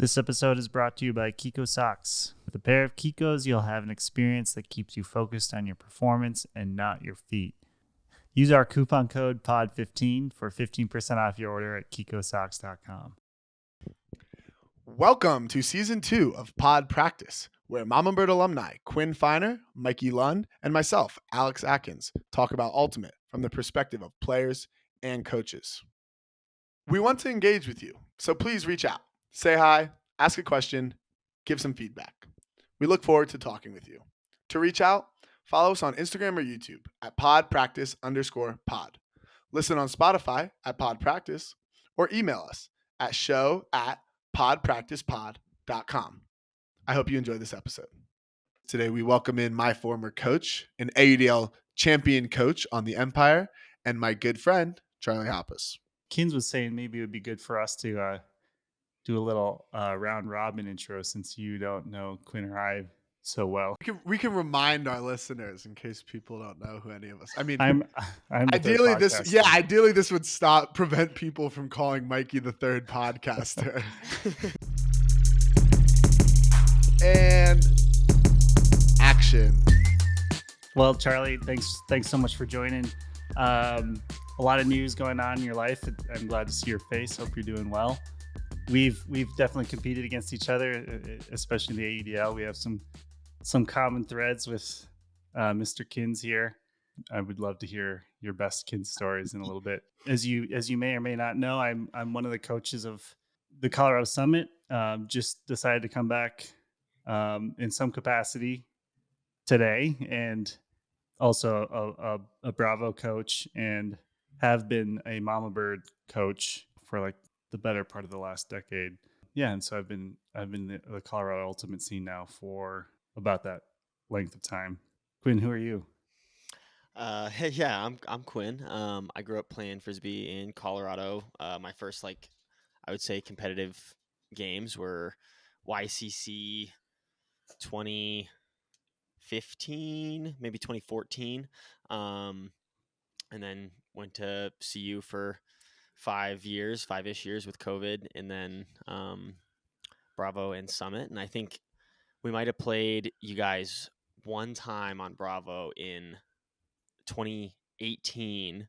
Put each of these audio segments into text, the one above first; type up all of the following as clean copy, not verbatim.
This episode is brought to you by Kiko Socks. With a pair of Kikos, you'll have an experience that keeps you focused on your performance and not your feet. Use our coupon code POD15 for 15% off your order at kikosocks.com. Welcome to Season 2 of Pod Practice, where Mama Bird alumni Quinn Feiner, Mikey Lund, and myself, Alex Atkins, talk about Ultimate from the perspective of players and coaches. We want to engage with you, so please reach out. Say hi, ask a question, give some feedback. We look forward to talking with you. To reach out, follow us on Instagram or YouTube at podpractice_pod. Listen on Spotify at podpractice or email us at show@podpracticepod.com. I hope you enjoy this episode. Today we welcome in my former coach, an AUDL champion coach on the Empire, and my good friend, Charlie Hoppus. Kins was saying maybe it would be good for us to do a little round robin intro since you don't know Quinn or I so well. We can remind our listeners in case people don't know who any of us. I mean, I'm the ideally third podcaster. ideally this would prevent people from calling Mikey the third podcaster. And action. Well, Charlie, thanks so much for joining. A lot of news going on in your life. I'm glad to see your face. Hope you're doing well. We've definitely competed against each other, especially in the AUDL. We have some common threads with Mr. Kins here. I would love to hear your best Kins stories in a little bit. As you may or may not know, I'm one of the coaches of the Colorado Summit. Just decided to come back in some capacity today, and also a Bravo coach, and have been a Mama Bird coach for like the better part of the last decade. Yeah, and so I've been the Colorado Ultimate scene now for about that length of time. Quinn, who are you? Hey, yeah, I'm Quinn. I grew up playing frisbee in Colorado. My first, I would say, competitive games were YCC 2015, maybe 2014, and then went to CU for 5-ish years with COVID, and then Bravo and Summit. And I think we might have played you guys one time on Bravo in 2018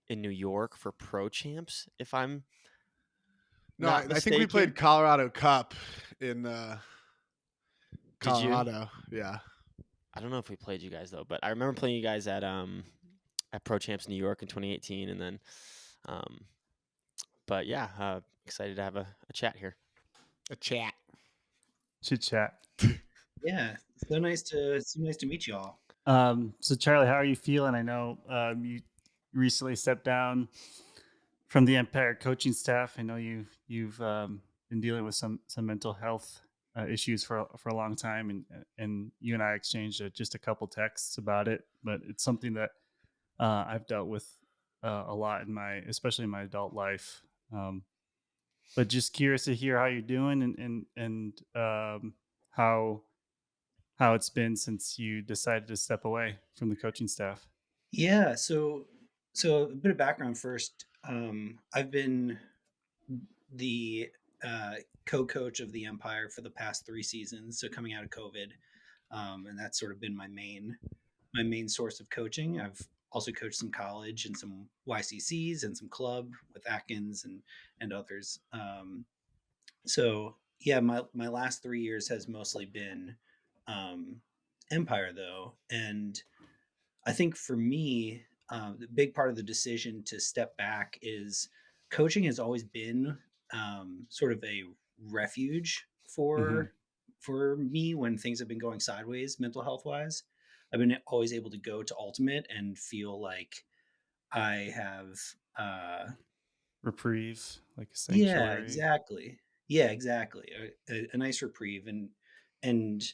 in New York for Pro Champs, if I'm not I think we played Colorado Cup in Colorado. Yeah. I don't know if we played you guys though, but I remember playing you guys at Pro Champs New York in 2018, and then but yeah, excited to have a chat here. A chat. Chit chat. Yeah, so nice to meet you all. So Charlie, how are you feeling? I know you recently stepped down from the Empire coaching staff. I know you've been dealing with some mental health issues for a long time, and you and I exchanged just a couple texts about it. But it's something that I've dealt with a lot especially in my adult life. But just curious to hear how you're doing and how it's been since you decided to step away from the coaching staff. Yeah, so a bit of background first. I've been the co-coach of the Empire for the past 3 seasons, so coming out of COVID, and that's sort of been my main source of coaching. I've also coached some college and some YCCs and some club with Atkins and others. So yeah, my last 3 years has mostly been Empire though, and I think for me, the big part of the decision to step back is coaching has always been sort of a refuge for me when things have been going sideways mental health wise. I've been always able to go to Ultimate and feel like I have reprieve, like a sanctuary. Yeah, exactly. A nice reprieve, and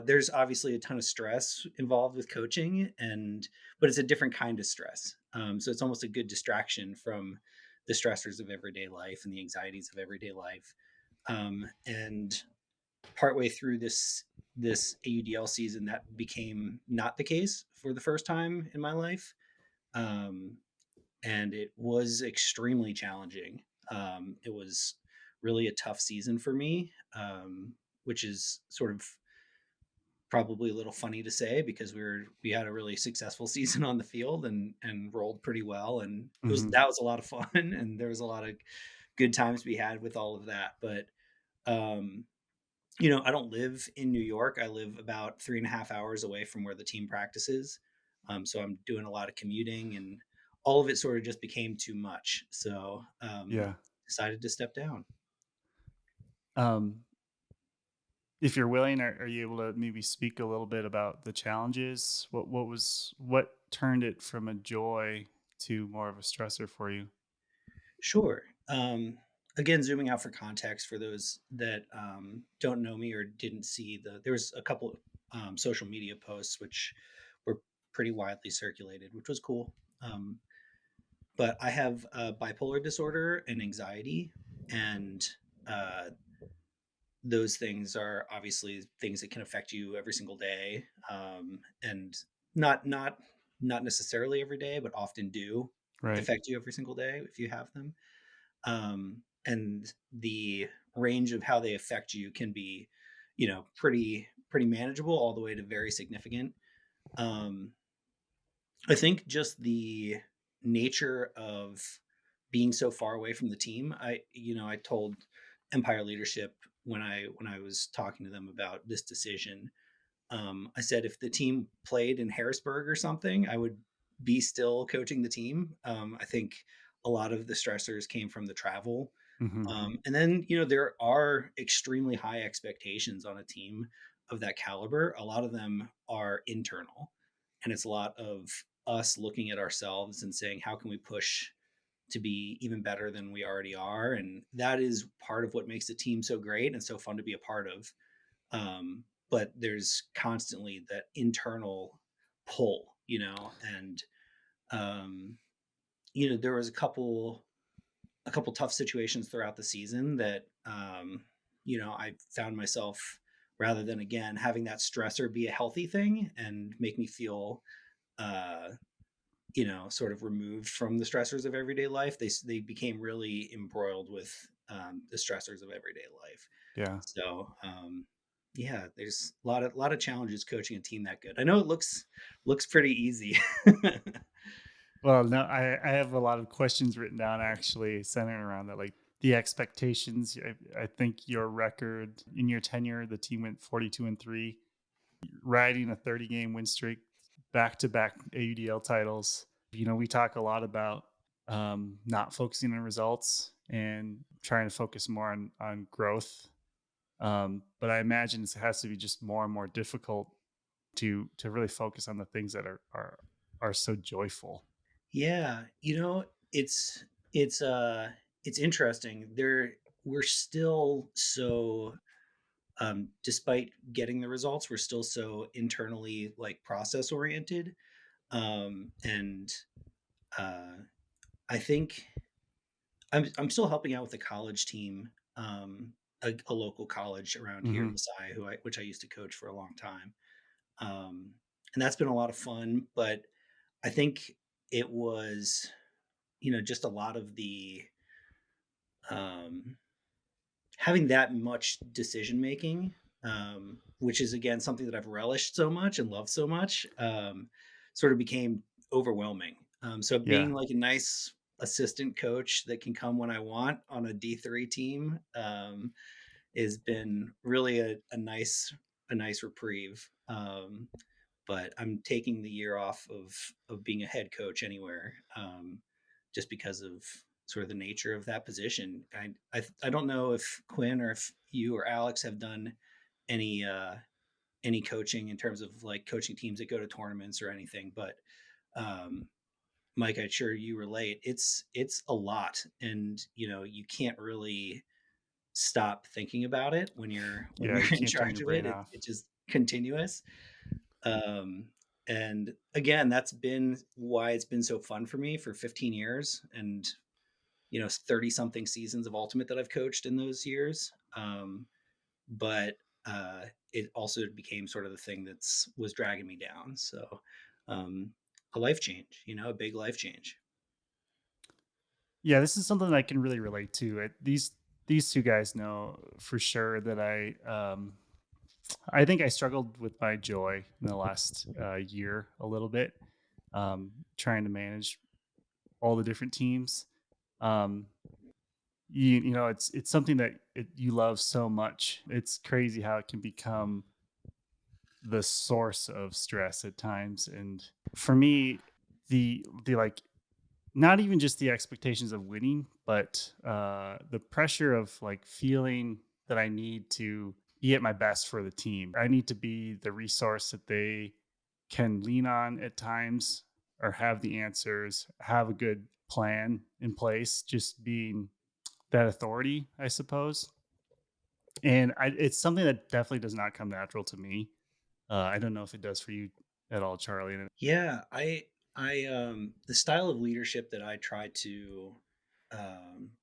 there's obviously a ton of stress involved with coaching, but it's a different kind of stress. So it's almost a good distraction from the stressors of everyday life and the anxieties of everyday life. And partway through this AUDL season, that became not the case for the first time in my life. And it was extremely challenging. It was really a tough season for me, which is sort of probably a little funny to say because we had a really successful season on the field and rolled pretty well, and Hmm. that was a lot of fun and there was a lot of good times to be had with all of that. But um, I don't live in New York. I live about 3.5 hours away from where the team practices. So I'm doing a lot of commuting, and all of it sort of just became too much. So Yeah. decided to step down. Um, if you're willing, are you able to maybe speak a little bit about the challenges? What turned it from a joy to more of a stressor for you? Sure. Again, zooming out for context for those that don't know me or didn't see there was a couple social media posts which were pretty widely circulated, which was cool. Um, but I have bipolar disorder and anxiety, and uh, those things are obviously things that can affect you every single day, and not not not necessarily every day, but often do Right. affect you every single day if you have them. And the range of how they affect you can be, pretty manageable all the way to very significant. Um, I think just the nature of being so far away from the team. I told Empire leadership when I was talking to them about this decision. I said if the team played in Harrisburg or something, I would be still coaching the team. I think a lot of the stressors came from the travel. Hmm. And then, there are extremely high expectations on a team of that caliber. A lot of them are internal, and it's a lot of us looking at ourselves and saying, how can we push to be even better than we already are? And that is part of what makes the team so great and so fun to be a part of. But there's constantly that internal pull, and um, there was a couple tough situations throughout the season that I found myself, rather than again having that stressor be a healthy thing and make me feel uh, sort of removed from the stressors of everyday life, they became really embroiled with the stressors of everyday life. Yeah. So yeah, there's a lot of challenges coaching a team that good. I know it looks pretty easy. Well, no, I have a lot of questions written down actually centering around that, like the expectations. I think your record in your tenure, the team went 42-3, riding a 30-game win streak, back to back AUDL titles. We talk a lot about not focusing on results and trying to focus more on growth. But I imagine it has to be just more and more difficult to really focus on the things that are so joyful. Yeah, it's interesting. We're still so despite getting the results, we're still so internally like process oriented. And uh I think I'm still helping out with the college team, a local college around here in Hmm. Messiah, which I used to coach for a long time. Um and that's been a lot of fun, but I think it was, just a lot of the um, having that much decision making, which is again something that I've relished so much and loved so much, sort of became overwhelming. So Yeah. being like a nice assistant coach that can come when I want on a D3 team has been really a nice reprieve. But I'm taking the year off of being a head coach anywhere, just because of sort of the nature of that position. I don't know if Quinn or if you or Alex have done any any coaching in terms of like coaching teams that go to tournaments or anything, but um, Mike, I'm sure you relate. It's a lot, and you can't really stop thinking about it when you're Yeah. You in can't turn charge your of it. brain it off. it's just continuous. Um, and again, that's been why it's been so fun for me for 15 years and 30 something seasons of ultimate that I've coached in those years. But it also became sort of the thing that's was dragging me down. So um, a life change, a big life change. Yeah, this is something I can really relate to. These these two guys know for sure that I think I struggled with my joy in the last year a little bit, trying to manage all the different teams. Um, you know, it's something that you love so much. It's crazy how it can become the source of stress at times. And for me, the like not even just the expectations of winning, but the pressure of like feeling that I need to be at my best for the team. I need to be the resource that they can lean on at times, or have the answers, have a good plan in place, just being that authority, I suppose. And it's something that definitely does not come natural to me. I don't know if it does for you at all, Charlie. Yeah, the style of leadership that I try to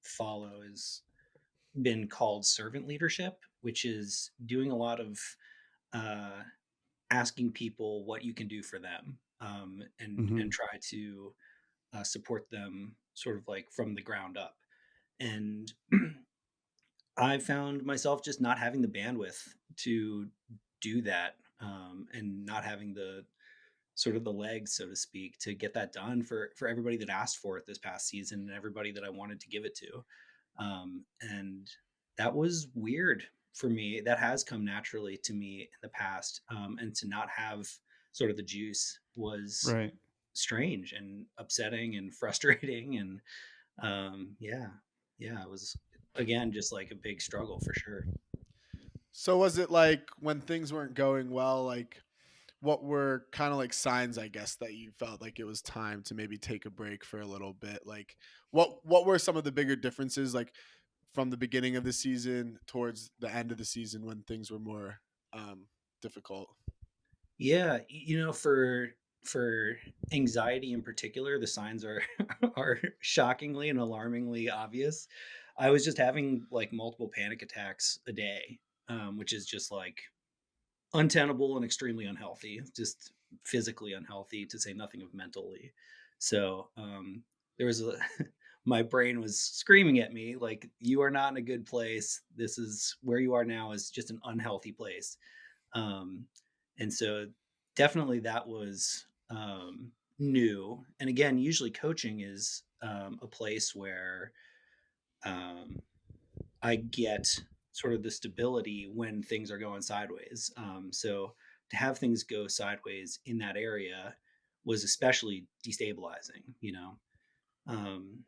follow has been called servant leadership, which is doing a lot of uh, asking people what you can do for them, and Hmm. try to support them sort of like from the ground up. And I found myself just not having the bandwidth to do that, and not having the sort of the legs, so to speak, to get that done for everybody that asked for it this past season and everybody that I wanted to give it to. And that was weird for me. That has come naturally to me in the past, and to not have sort of the juice was Right. strange and upsetting and frustrating. And yeah, yeah, it was again just like a big struggle for sure. So was it like when things weren't going well, like what were kind of like signs, I guess, that you felt like it was time to maybe take a break for a little bit? Like what were some of the bigger differences, like from the beginning of the season towards the end of the season when things were more um difficult? Yeah, for anxiety in particular, the signs are are shockingly and alarmingly obvious. I was just having like multiple panic attacks a day, which is just like untenable and extremely unhealthy, just physically unhealthy to say nothing of mentally. So there was a my brain was screaming at me like, you are not in a good place. This is where you are now is just an unhealthy place. um, and so definitely that was new. And again, usually coaching is a place where um, I get sort of the stability when things are going sideways. So to have things go sideways in that area was especially destabilizing, you know. Um,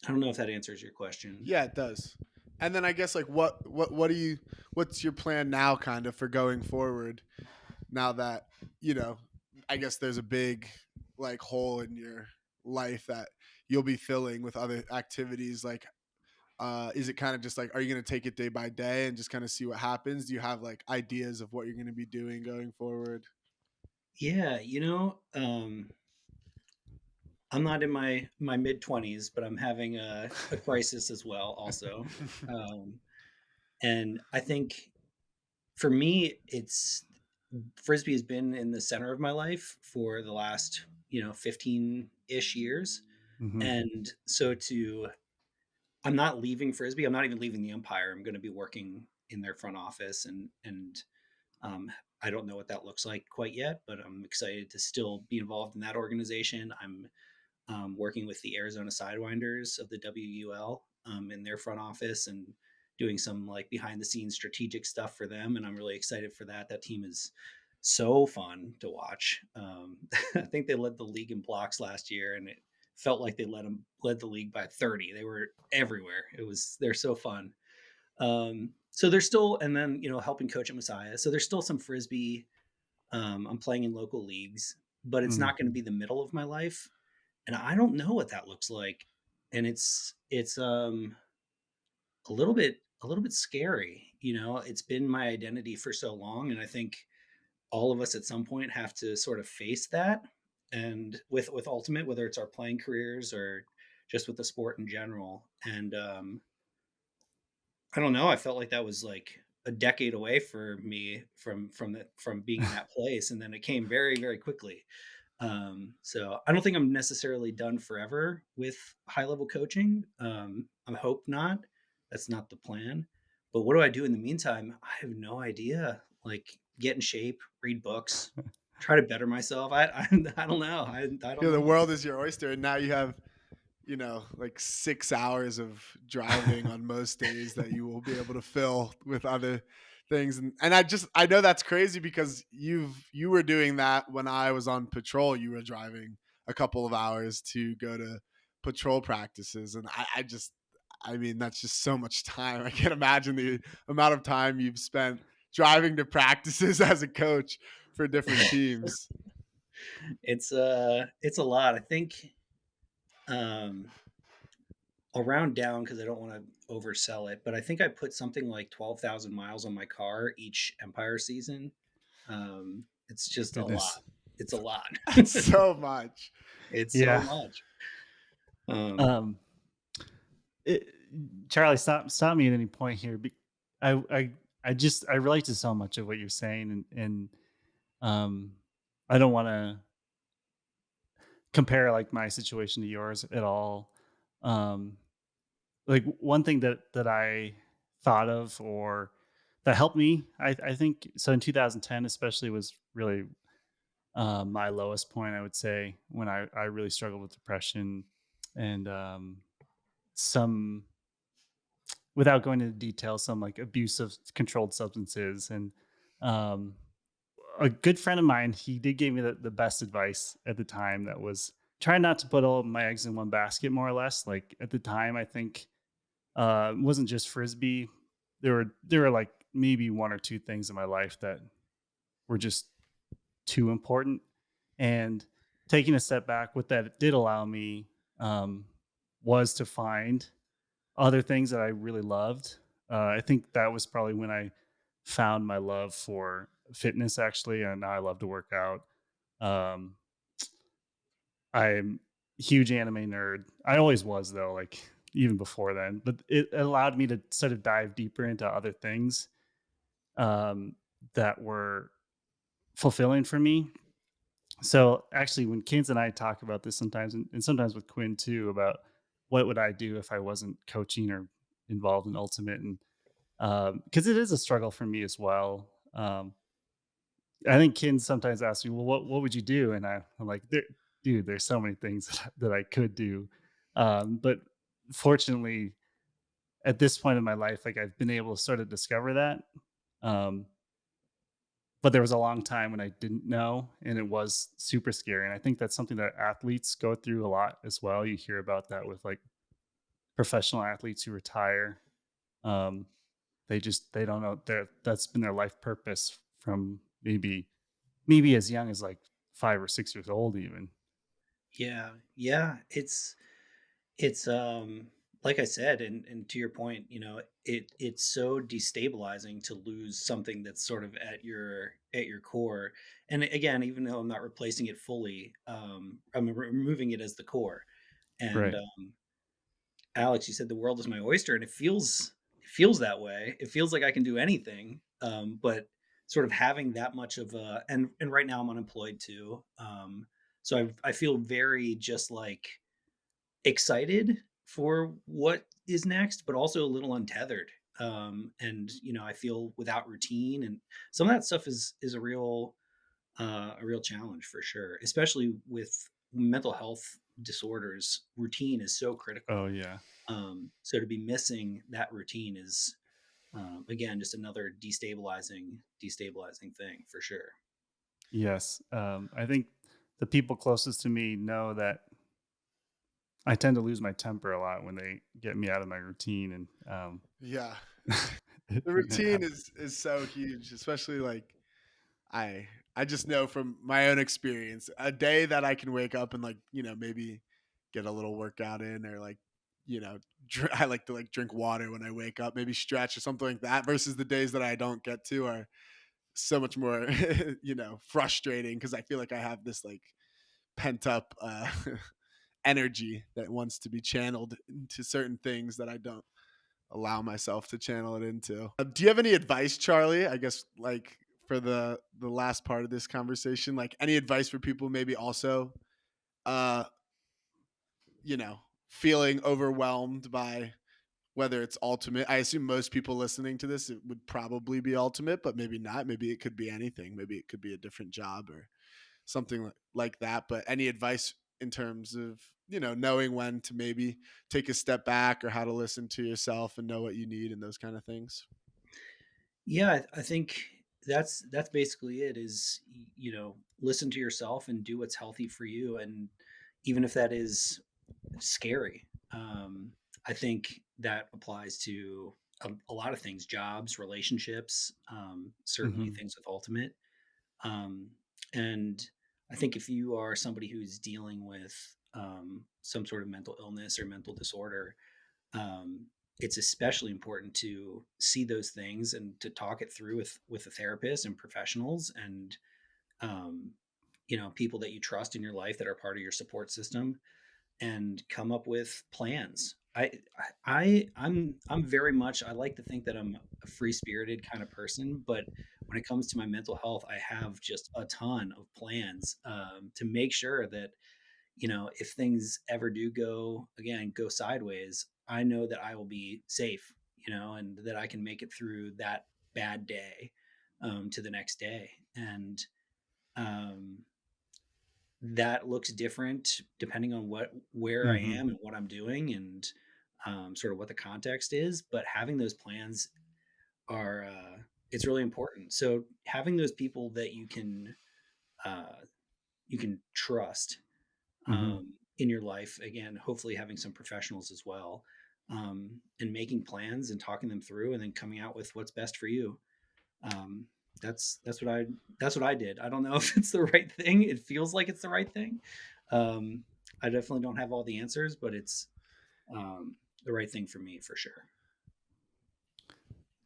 I don't know if that answers your question. Yeah, it does. And then I guess like what do you what's your plan now kind of for going forward now that, you know, I guess there's a big like hole in your life that you'll be filling with other activities, like is it kind of just like, are you going to take it day by day and just kind of see what happens? Do you have like ideas of what you're going to be doing going forward? Yeah, I'm not in my mid 20s, but I'm having a crisis as well, also. Um, and I think for me, it's frisbee has been in the center of my life for the last 15-ish years. Hmm. And so to I'm not leaving frisbee. I'm not even leaving the Empire. I'm going to be working in their front office, and um, I don't know what that looks like quite yet, but I'm excited to still be involved in that organization. I'm working with the Arizona Sidewinders of the WUL, in their front office, and doing some like behind the scenes strategic stuff for them. And I'm really excited for that. That team is so fun to watch. I think they led the league in blocks last year, and it felt like they led the league by 30. They were everywhere. They're so fun. So they're still, and then helping coach at Messiah. So there's still some frisbee. I'm playing in local leagues, but it's Hmm. not going to be the middle of my life, and I don't know what that looks like. And it's a little bit scary. It's been my identity for so long, and I think all of us at some point have to sort of face that. And with ultimate, whether it's our playing careers or just with the sport in general. And I don't know, I felt like that was like a decade away for me from being in that place, and then it came very very quickly. So I don't think I'm necessarily done forever with high level coaching. I hope not. That's not the plan. But what do I do in the meantime? I have no idea. Like, get in shape, read books, try to better myself. I don't know. I don't Yeah, the know. world is your oyster, and now you have, like 6 hours of driving on most days that you will be able to fill with other things. And I know that's crazy because you were doing that when I was on patrol. You were driving a couple of hours to go to patrol practices. And I mean, that's just so much time. I can't imagine the amount of time you've spent driving to practices as a coach for different teams. It's a lot. I think um I'll round down because I don't want to oversell it, but I think I put something like 12,000 miles on my car each Empire season. It's just a lot. Goodness. It's a lot. That's so much. It's so Yeah. much. Um, Um, it, Charlie, stop me at any point here. I, I, I relate to so much of what you're saying, and um, I don't want to compare like my situation to yours at all. Um, like one thing that I thought of or that helped me, I think so in 2010 especially was really my lowest point, I would say, when I really struggled with depression and some, without going into detail, some like abuse of controlled substances. And um, a good friend of mine, he did give me the best advice at the time. That was try not to put all my eggs in one basket, more or less. Like at the time, I think it wasn't just frisbee. There were like maybe one or two things in my life that were just too important. And taking a step back, what that did allow me um, was to find other things that I really loved. I think that was probably when I found my love for fitness, actually, and now I love to work out. Um, I'm a huge anime nerd. I always was, though, like even before then. But it allowed me to sort of dive deeper into other things that were fulfilling for me. So actually, when Kins and I talk about this sometimes, and sometimes with Quinn too, about what would I do if I wasn't coaching or involved in Ultimate, and because it is a struggle for me as well. I think Kins sometimes asks me, "Well, what would you do?" And I'm like, "Dude, there's so many things that I could do," but fortunately, at this point in my life, like I've been able to sort of discover that. Um, but there was a long time when I didn't know, and it was super scary. And I think that's something that athletes go through a lot as well. You hear about that with like professional athletes who retire. Um, they don't know that's been their life purpose from maybe as young as like 5 or 6 years old, even. yeah. It's like I said, and to your point, it's so destabilizing to lose something that's sort of at your core. And again, even though I'm not replacing it fully, I'm removing it as the core. And Right. Alex, you said the world is my oyster, and it feels that way. It feels like I can do anything, but sort of having that much of a and right now I'm unemployed too, so I feel very just like excited for what is next, but also a little untethered. And I feel without routine, and some of that stuff is a real challenge for sure, especially with mental health disorders. Routine is so critical. Oh yeah. So to be missing that routine is, again, just another destabilizing thing for sure. Yes. I think the people closest to me know that I tend to lose my temper a lot when they get me out of my routine, and Yeah. it, The it routine is so huge, especially like I I just know from my own experience, a day that I can wake up and like, maybe get a little workout in, or like, I like to like drink water when I wake up, maybe stretch or something like that, versus the days that I don't get to are so much more, frustrating because I feel like I have this like pent up energy that wants to be channeled into certain things that I don't allow myself to channel it into. Do you have any advice, Charlie? I guess like for the last part of this conversation, like any advice for people maybe also uh feeling overwhelmed by whether it's ultimate. I assume most people listening to this, it would probably be ultimate, but maybe not. Maybe it could be anything. Maybe it could be a different job or something like that. But any advice in terms of, knowing when to maybe take a step back or how to listen to yourself and know what you need and those kind of things? Yeah, I think that's basically it. Is listen to yourself and do what's healthy for you, and even if that is scary. I think that applies to a lot of things: jobs, relationships, certainly Hmm. things with ultimate. Um, and I think if you are somebody who's dealing with some sort of mental illness or mental disorder, um, it's especially important to see those things and to talk it through with a therapist and professionals and um, people that you trust in your life that are part of your support system, and come up with plans. I'm very much, I like to think that I'm a free spirited kind of person, but when it comes to my mental health, I have just a ton of plans to make sure that if things ever do go sideways, I know that I will be safe, and that I can make it through that bad day to the next day. And um, that looks different depending on where I Hmm. am and what I'm doing, and sort of what the context is. But having those plans are it's really important. So having those people that uh, you can trust Hmm. in your life, again, hopefully having some professionals as well, and making plans and talking them through, and then coming out with what's best for you. Um, that's what I did. I don't know if it's the right thing. It feels like it's the right thing. Um, I definitely don't have all the answers, but it's the right thing for me for sure.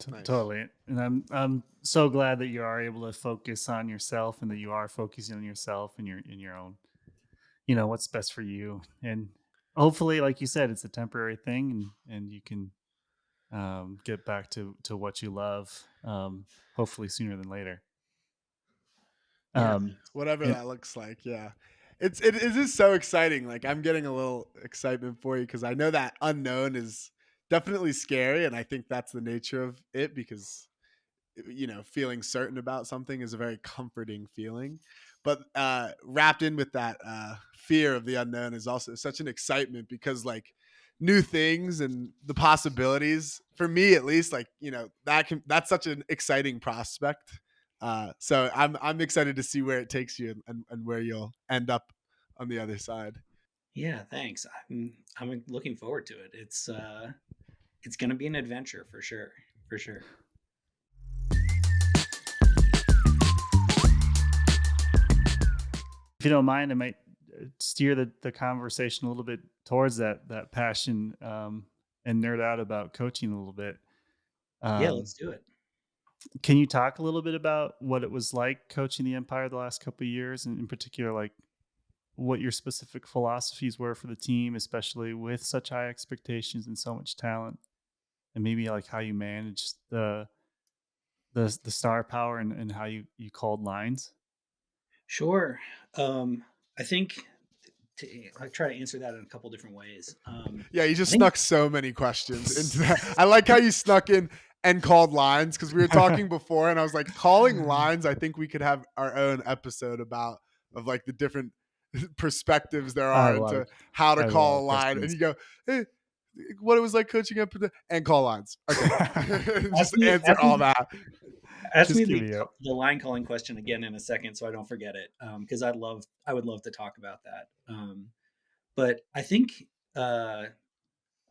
Nice. Totally. And I'm so glad that you are able to focus on yourself and that you are focusing on yourself and your own, what's best for you. And hopefully, like you said, it's a temporary thing, and you can get back to what you love, hopefully sooner than later. Yeah, Yeah. Um, whatever and that looks like. Yeah, it is so exciting. Like I'm getting a little excitement for you because I know that unknown is definitely scary, and I think that's the nature of it because feeling certain about something is a very comforting feeling. But wrapped in with that fear of the unknown is also such an excitement because like new things and the possibilities for me at least like that's such an exciting prospect. So I'm excited to see where it takes you and where you'll end up on the other side. Yeah, thanks. I'm looking forward to it. It's going to be an adventure for sure. For sure. if you don't mind, I might steer the conversation a little bit towards that passion, and nerd out about coaching a little bit. Yeah, Um, let's do it. can you talk a little bit about what it was like coaching the Empire the last couple of years, and in particular, like what your specific philosophies were for the team, especially with such high expectations and so much talent, and maybe like how you managed the star power, and how you called lines? Sure. I think I try to answer that in a couple different ways. Yeah, you I just think snuck so many questions into that. I like how you snuck in and called lines because we were talking before, and I was like, calling lines. I think we could have our own episode about of like the different perspectives there I have are a lot of into how I to have a lot call a of line. And questions. you go, hey, what it was like coaching up and call lines. Okay, ask just me answer all that. ask me Just give me a the line calling question again in a second, so I don't forget it. Because I would love to talk about that. But I think uh,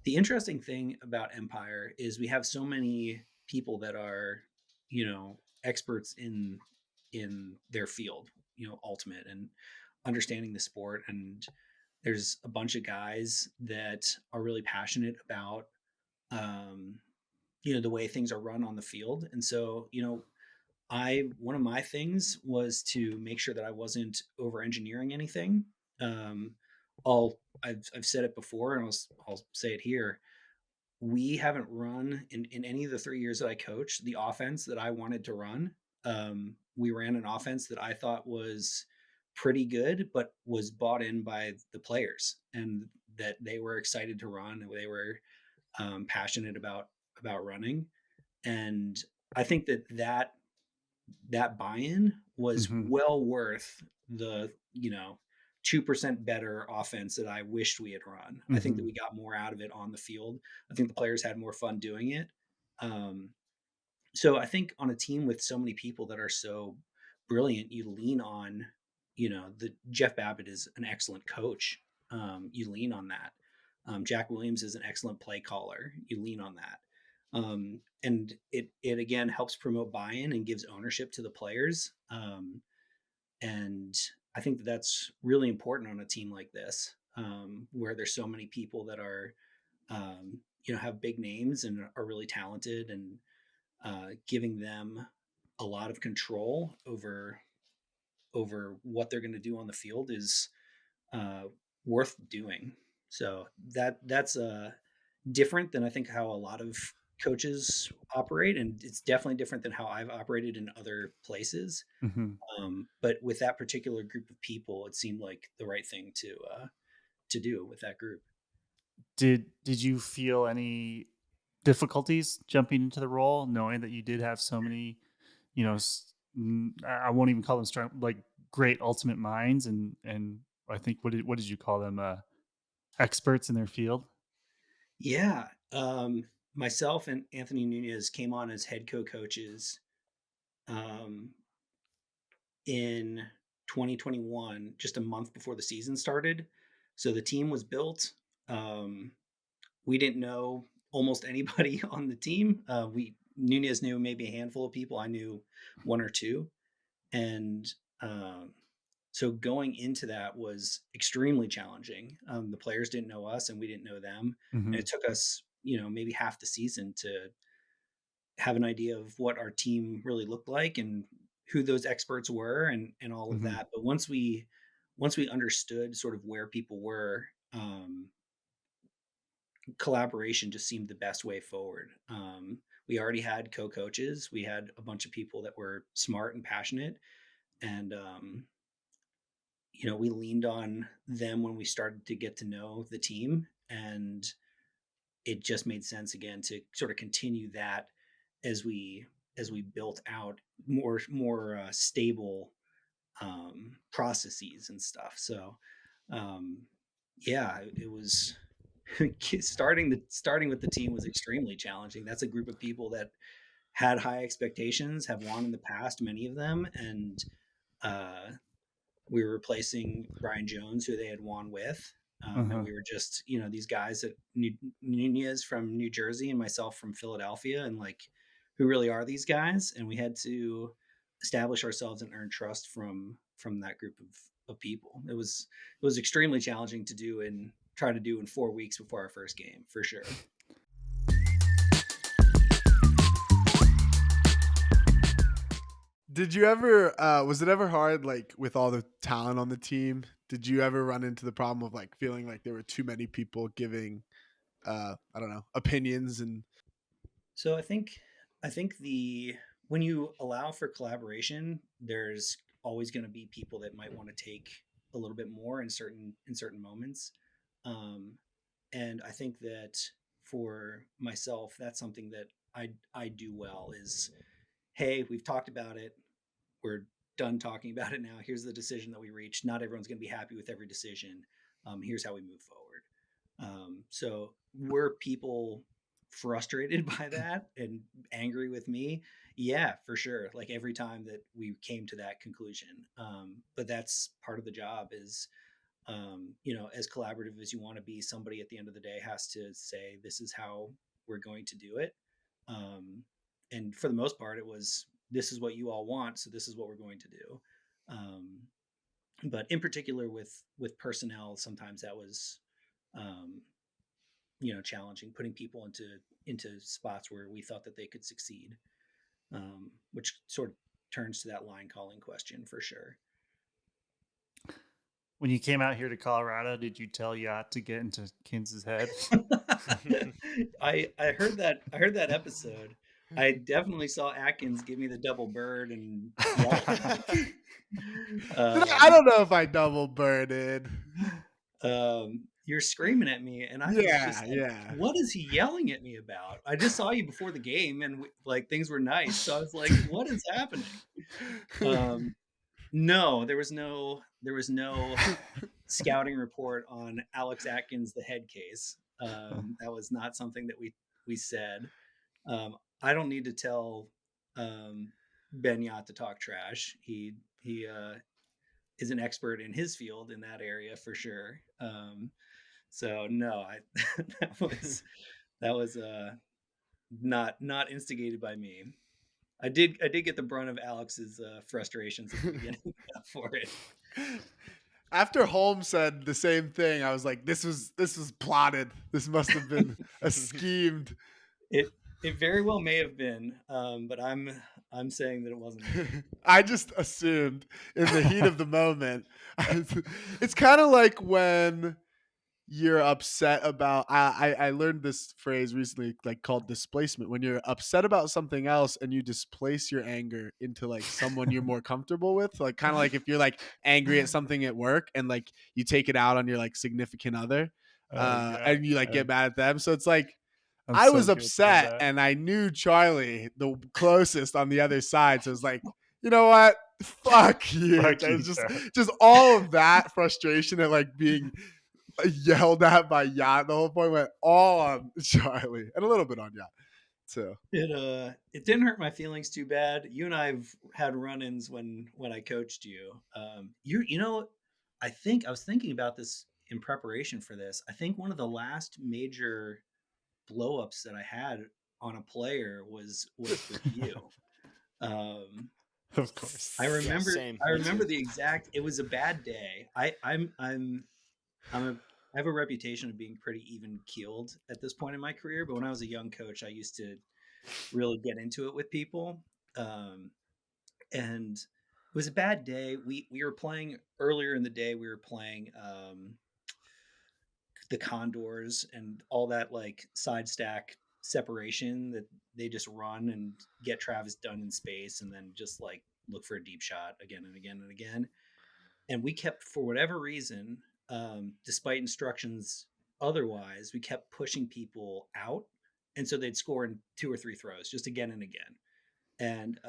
the interesting thing about Empire is we have so many people that are, experts in their field, ultimate and understanding the sport. And there's a bunch of guys that are really passionate about, um, the way things are run on the field. And so, one of my things was to make sure that I wasn't over engineering anything. Um, I've said it before, and I'll say it here. We haven't run in any of the 3 years that I coached the offense that I wanted to run. We ran an offense that I thought was pretty good, but was bought in by the players, and that they were excited to run. And they were passionate about running. And I think that buy-in was Mhm. well worth the 2% better offense that I wished we had run. I think that Mhm. we got more out of it on the field. I think the players had more fun doing it. Um, so I think on a team with so many people that are so brilliant, you lean on, the Jeff Babbitt is an excellent coach. You lean on that. Jack Williams is an excellent play caller. You lean on that. And it again helps promote buy-in and gives ownership to the players. And I think that that's really important on a team like this, where there's so many people that are, have big names and are really talented, and giving them a lot of control over what they're going to do on the field is uh, worth doing. So that's different than I think how a lot of coaches operate, and it's definitely different than how I've operated in other places. Mhm. But with that particular group of people, it seemed like the right thing to do with that group. Did you feel any difficulties jumping into the role, knowing that you did have so many, I won't even call them strong, like great ultimate minds, and I think what did you call them? Experts in their field. Yeah. Myself and Anthony Nuñez came on as head co-coaches um, in 2021, just a month before the season started. So the team was built. Um, we didn't know almost anybody on the team. We Nunez knew maybe a handful of people. I knew one or two, and um, so going into that was extremely challenging. The players didn't know us, and we didn't know them, and it Mhm. took us, maybe half the season to have an idea of what our team really looked like and who those experts were, and all of Mhm. that. But once we understood sort of where people were, collaboration just seemed the best way forward. We already had co-coaches. We had a bunch of people that were smart and passionate, and we leaned on them when we started to get to know the team, and it just made sense again to sort of continue that as we built out more stable processes and stuff. So um, yeah, it was starting with the team was extremely challenging. That's a group of people that had high expectations, have won in the past, many of them, and uh, we were replacing Brian Jones, who they had won with. And Uh-huh. we were just, these guys that Nunez from New Jersey and myself from Philadelphia, and like, who really are these guys? And we had to establish ourselves and earn trust from that group of people. It was extremely challenging to do and try to do in 4 weeks before our first game, for sure. Did you ever was it ever hard, like, with all the talent on the team? Did you ever run into the problem of, like, feeling like there were too many people giving I don't know, opinions and So I think the when you allow for collaboration, there's always going to be people that might want to take a little bit more in certain moments. Um, and I think that for myself, that's something that I do well is, hey, we've talked about it. We're done talking about it now. Here's the decision that we reached. Not everyone's going to be happy with every decision. Here's how we move forward. So were people frustrated by that and angry with me? Yeah, for sure. Like every time that we came to that conclusion. But that's part of the job is, as collaborative as you want to be, somebody at the end of the day has to say, this is how we're going to do it. Um, and for the most part, it was, this is what you all want. So this is what we're going to do. Um, but in particular with personnel, sometimes that was, um, challenging, putting people into spots where we thought that they could succeed, which sort of turns to that line calling question for sure. When you came out here to Colorado, did you tell Yacht to get into Kins's head? I heard that episode. I definitely saw Atkins give me the double bird and yell at me. I Um, don't know if I double birded. you're screaming at me. And I was just like, what is he yelling at me about? I just saw you before the game and like things were nice. So I was like, what is happening? No, there was no scouting report on Alex Atkins, the head case. That was not something that we said. I don't need to tell Ben Yacht to talk trash. He is an expert in his field in that area for sure. So no, that was not instigated by me. I did get the brunt of Alex's frustrations at the beginning for it. After Holmes said the same thing, I was like, this was plotted. This must have been a schemed. It very well may have been, but I'm saying that it wasn't. I just assumed in the heat of the moment. It's kind of like when you're upset about I learned this phrase recently, like called displacement, when you're upset about something else and you displace your anger into like someone you're more comfortable with, like kind of like if you're like angry at something at work and like you take it out on your like significant other and you like get mad at them. So it's like I was upset and I knew Charlie the closest on the other side, so it's like, you know what, fuck you. There's just all of that frustration at like being yelled at by Yacht. The whole point went all on Charlie and a little bit on Yacht. So it didn't hurt my feelings too bad. You and I've had run-ins when I coached you. You know, I was thinking about this in preparation for this. I think one of the last major blow-ups that I had on a player was with you. Of course. I remember the exact. It was a bad day. I have a reputation of being pretty even-keeled at this point in my career, but when I was a young coach, I used to really get into it with people. And it was a bad day. We were playing earlier in the day. We were playing the Condors and all that like side stack separation that they just run and get Travis done in space and then just like look for a deep shot again and again and again. And we kept, for whatever reason, despite instructions otherwise, we kept pushing people out. And so they'd score in 2 or 3 throws just again and again. And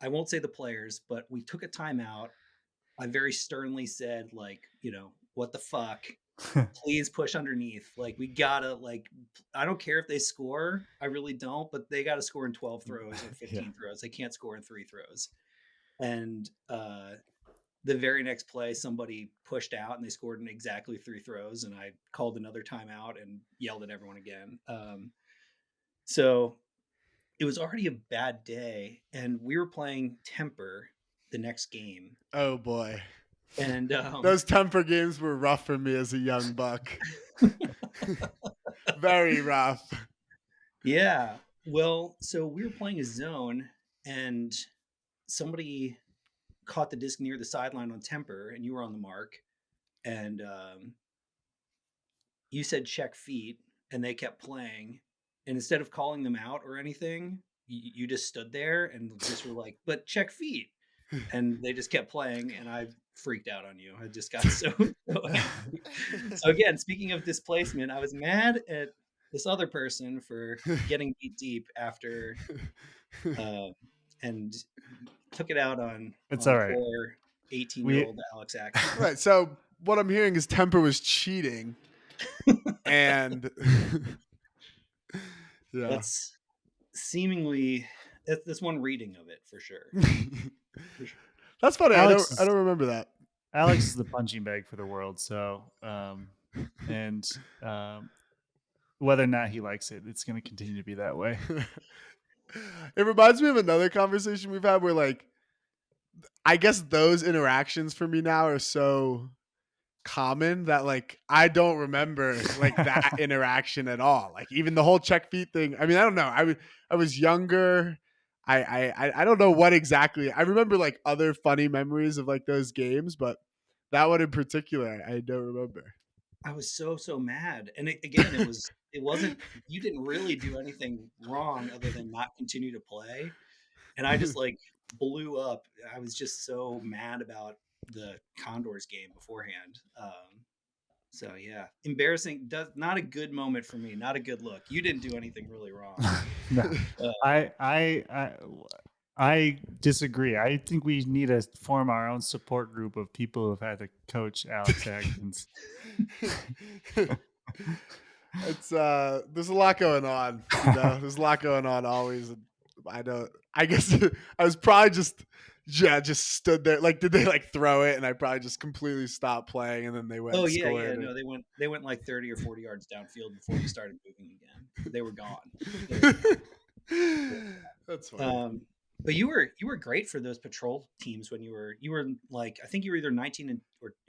I won't say the players, but we took a timeout. I very sternly said, like, you know, what the fuck? Please push underneath. Like, we gotta, like, I don't care if they score. I really don't, but they gotta score in 12 throws or 15 throws. They can't score in 3 throws. And the very next play, somebody pushed out and they scored in exactly 3 throws. And I called another timeout and yelled at everyone again. So it was already a bad day. And we were playing Temper the next game. Oh, boy. And those Temper games were rough for me as a young buck. Very rough. Yeah. Well, so we were playing a zone and somebody caught the disc near the sideline on Temper and you were on the mark and you said check feet and they kept playing, and instead of calling them out or anything, you just stood there and just were like, but check feet. And they just kept playing and I freaked out on you. I just got so angry. So again, speaking of displacement, I was mad at this other person for getting beat deep after and took it out on all right. Poor 18-year-old Alex Atkins. Right. So what I'm hearing is Temper was cheating. And yeah. That's seemingly that's one reading of it for sure. That's funny. I don't remember that. Alex is the punching bag for the world. So, whether or not he likes it, it's going to continue to be that way. It reminds me of another conversation we've had where, like, I guess those interactions for me now are so common that, like, I don't remember like that interaction at all. Like, even the whole check feet thing. I mean, I don't know. I was younger. I don't know what exactly. I remember like other funny memories of like those games, but that one in particular, I don't remember. I was so mad, and it wasn't. You didn't really do anything wrong other than not continue to play, and I just like blew up. I was just so mad about the Condors game beforehand. So yeah, embarrassing. Does not a good moment for me. Not a good look. You didn't do anything really wrong. No, Uh, I disagree. I think we need to form our own support group of people who have had to coach Alex Atkins. It's there's a lot going on, you know. There's a lot going on always. I guess I was probably just stood there. Like, did they like throw it and I probably just completely stopped playing and then they went oh and yeah, scored. yeah. No, they went like 30 or 40 yards downfield before you started moving again. They were gone. They were gone. That's funny. But you were great for those patrol teams when you were like, I think you were either 19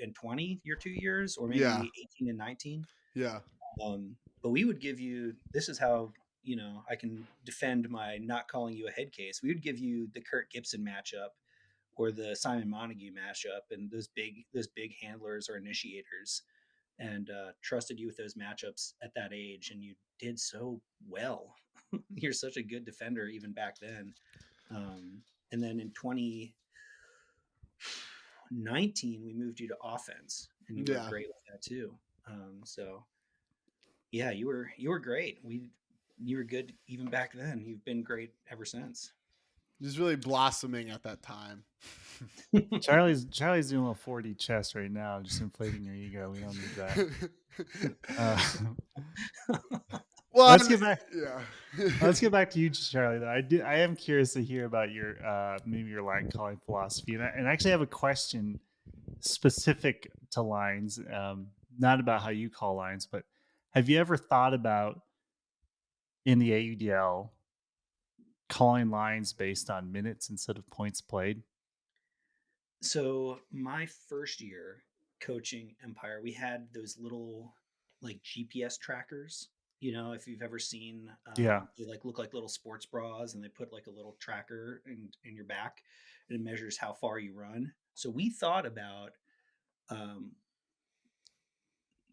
and 20 your 2 years, or maybe Yeah. 18 and 19. Yeah. But we would give you, this is how, you know, I can defend my not calling you a head case. We would give you the Kurt Gibson matchup or the Simon Montague matchup, and those big handlers or initiators, and trusted you with those matchups at that age, and you did so well. You're such a good defender even back then. And then in 2019, we moved you to offense, and you were great with that too. So yeah, you were great. You were good even back then. You've been great ever since. Just really blossoming at that time. Charlie's doing a little 4D chess right now, just inflating your ego. We don't need that. Well, let's get back. Yeah. Let's get back to you, Charlie. Though I am curious to hear about your maybe your line calling philosophy, and I actually have a question specific to lines, not about how you call lines, but have you ever thought about in the AUDL calling lines based on minutes instead of points played? So my first year coaching Empire, we had those little like GPS trackers. You know, if you've ever seen, Yeah. they like look like little sports bras, and they put like a little tracker in your back, and it measures how far you run. So we thought about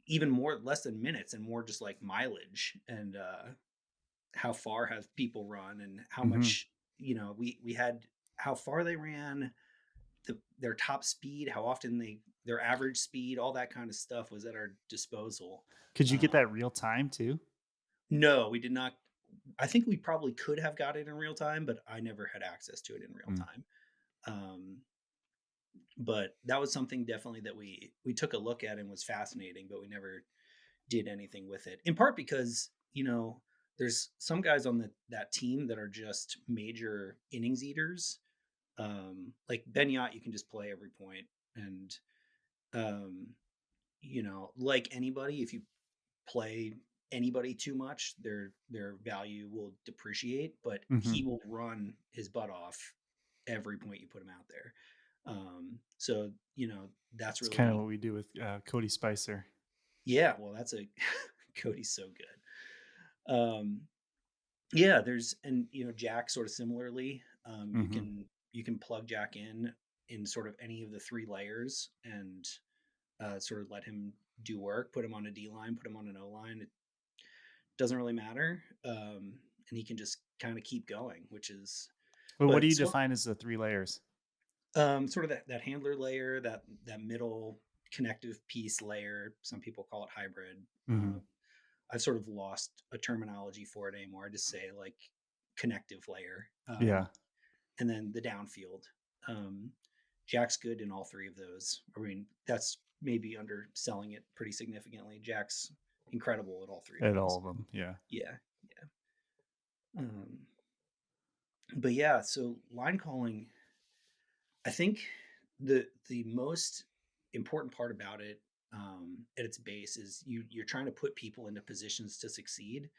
even more, less than minutes, and more just like mileage, and how far have people run, and how much, you know, we had how far they ran, their top speed, how often their average speed, all that kind of stuff was at our disposal. Could you get that real time too? No, we did not. I think we probably could have got it in real time, but I never had access to it in real time. But that was something definitely that we took a look at and was fascinating, but we never did anything with it. In part because, you know, there's some guys on that team that are just major innings eaters. Like Ben Yacht, you can just play every point, and you know, like anybody, if you play anybody too much, their value will depreciate. But he will run his butt off every point you put him out there. So you know, that's really kind of what we do with Cody Spicer. Yeah, well, that's a Cody's so good. Yeah, there's, and you know, Jack sort of similarly. You can plug Jack in sort of any of the three layers, and sort of let him do work. Put him on a D line, put him on an O line. It doesn't really matter, and he can just kind of keep going. Which is, but what do you define as the three layers? Sort of that handler layer, that middle connective piece layer. Some people call it hybrid. I've sort of lost a terminology for it anymore. I just say like connective layer. Yeah. And then the downfield. Jack's good in all three of those. I mean, that's maybe underselling it pretty significantly. Jack's incredible at all three. At all of them, yeah. Yeah, yeah. But yeah, so line calling, I think the most important part about it, at its base, is you're trying to put people into positions to succeed,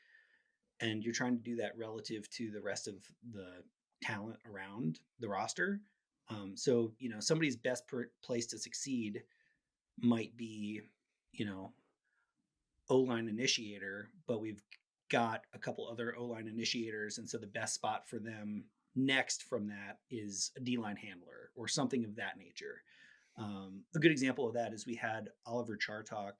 and you're trying to do that relative to the rest of the talent around the roster. So you know, somebody's best place to succeed might be, you know, O-line initiator, but we've got a couple other O-line initiators, and so the best spot for them next from that is a D-line handler or something of that nature. A good example of that is we had Oliver Chartok.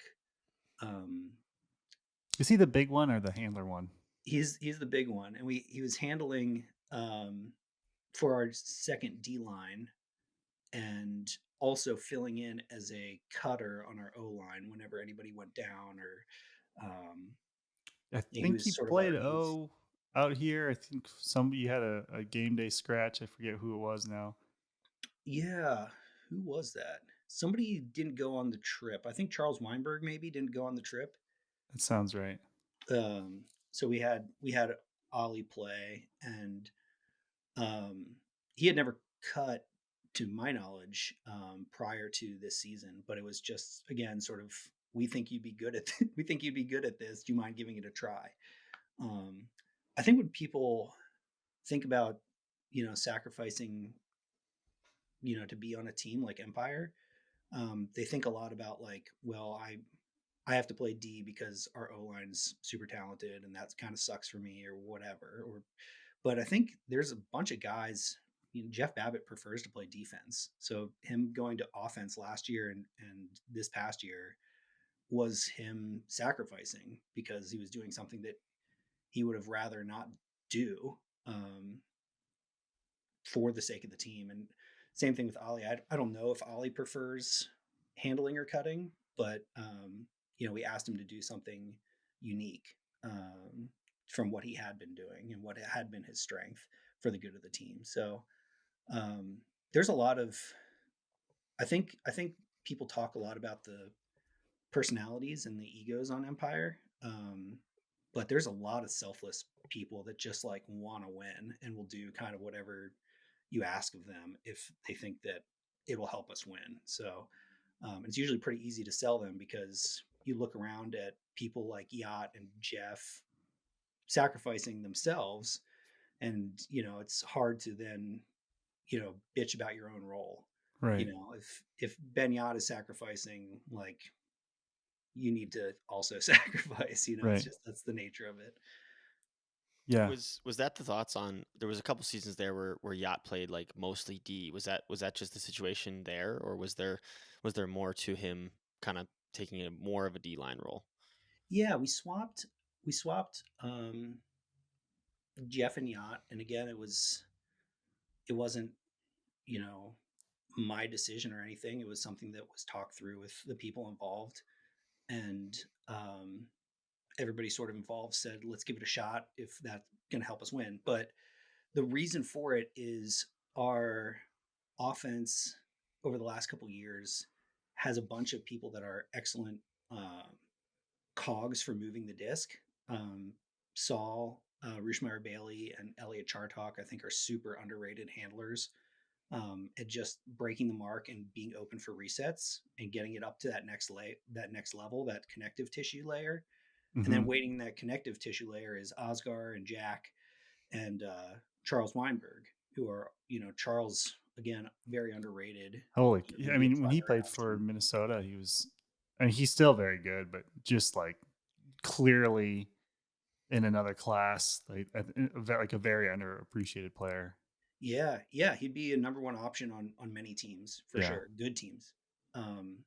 Is he the big one or the handler one? He's the big one, and he was handling for our second D line, and also filling in as a cutter on our O line whenever anybody went down, or I he think he was sort of played our O out here. I think somebody had a game day scratch. I forget who it was now. yeah. Who was that? Somebody didn't go on the trip. I think Charles Weinberg maybe didn't go on the trip. That sounds right. So we had Ollie play, and he had never cut, to my knowledge, prior to this season. But it was just, again, sort of, we think you'd be good at we think you'd be good at this. Do you mind giving it a try? Um, I think when people think about sacrificing to be on a team like Empire, they think a lot about, like, well, I have to play D because our O line's super talented, and that kind of sucks for me, or whatever. But I think there's a bunch of guys. Jeff Babbitt prefers to play defense, so him going to offense last year and this past year was him sacrificing because he was doing something that he would have rather not do, um, for the sake of the team. And same thing with Ollie. I don't know if Ollie prefers handling or cutting, but we asked him to do something unique, from what he had been doing and what had been his strength for the good of the team. So there's a lot of, I think people talk a lot about the personalities and the egos on Empire. But there's a lot of selfless people that just like want to win and will do kind of whatever you ask of them if they think that it will help us win. So it's usually pretty easy to sell them because you look around at people like Yacht and Jeff sacrificing themselves, and it's hard to then bitch about your own role. Right. If Ben Yacht is sacrificing, like, you need to also sacrifice. It's Right. just, that's the nature of it. Yeah. Was that the thoughts on? There was a couple seasons there where Yacht played like mostly D. Was that just the situation there, or was there more to him kind of taking a more of a D line role? Yeah, we swapped Jeff and Yacht, and again, it wasn't you know my decision or anything. It was something that was talked through with the people involved, and everybody sort of involved said, let's give it a shot if that's going to help us win. But the reason for it is our offense over the last couple of years has a bunch of people that are excellent uh, cogs for moving the disc. Um, Saul, Rushmeyer Bailey, and Elliot Chartok, I think, are super underrated handlers at just breaking the mark and being open for resets and getting it up to that next level, that connective tissue layer. And then Hmm. waiting that connective tissue layer is Osgar and Jack and Charles Weinberg, who are, Charles, again, very underrated. Holy, Would I be a mean, when he pleasure played for asking. Minnesota, he was, I mean, he's still very good, but just like clearly in another class, like a very underappreciated player. Yeah, he'd be a number one option on many teams for Yeah. sure, good teams. Um,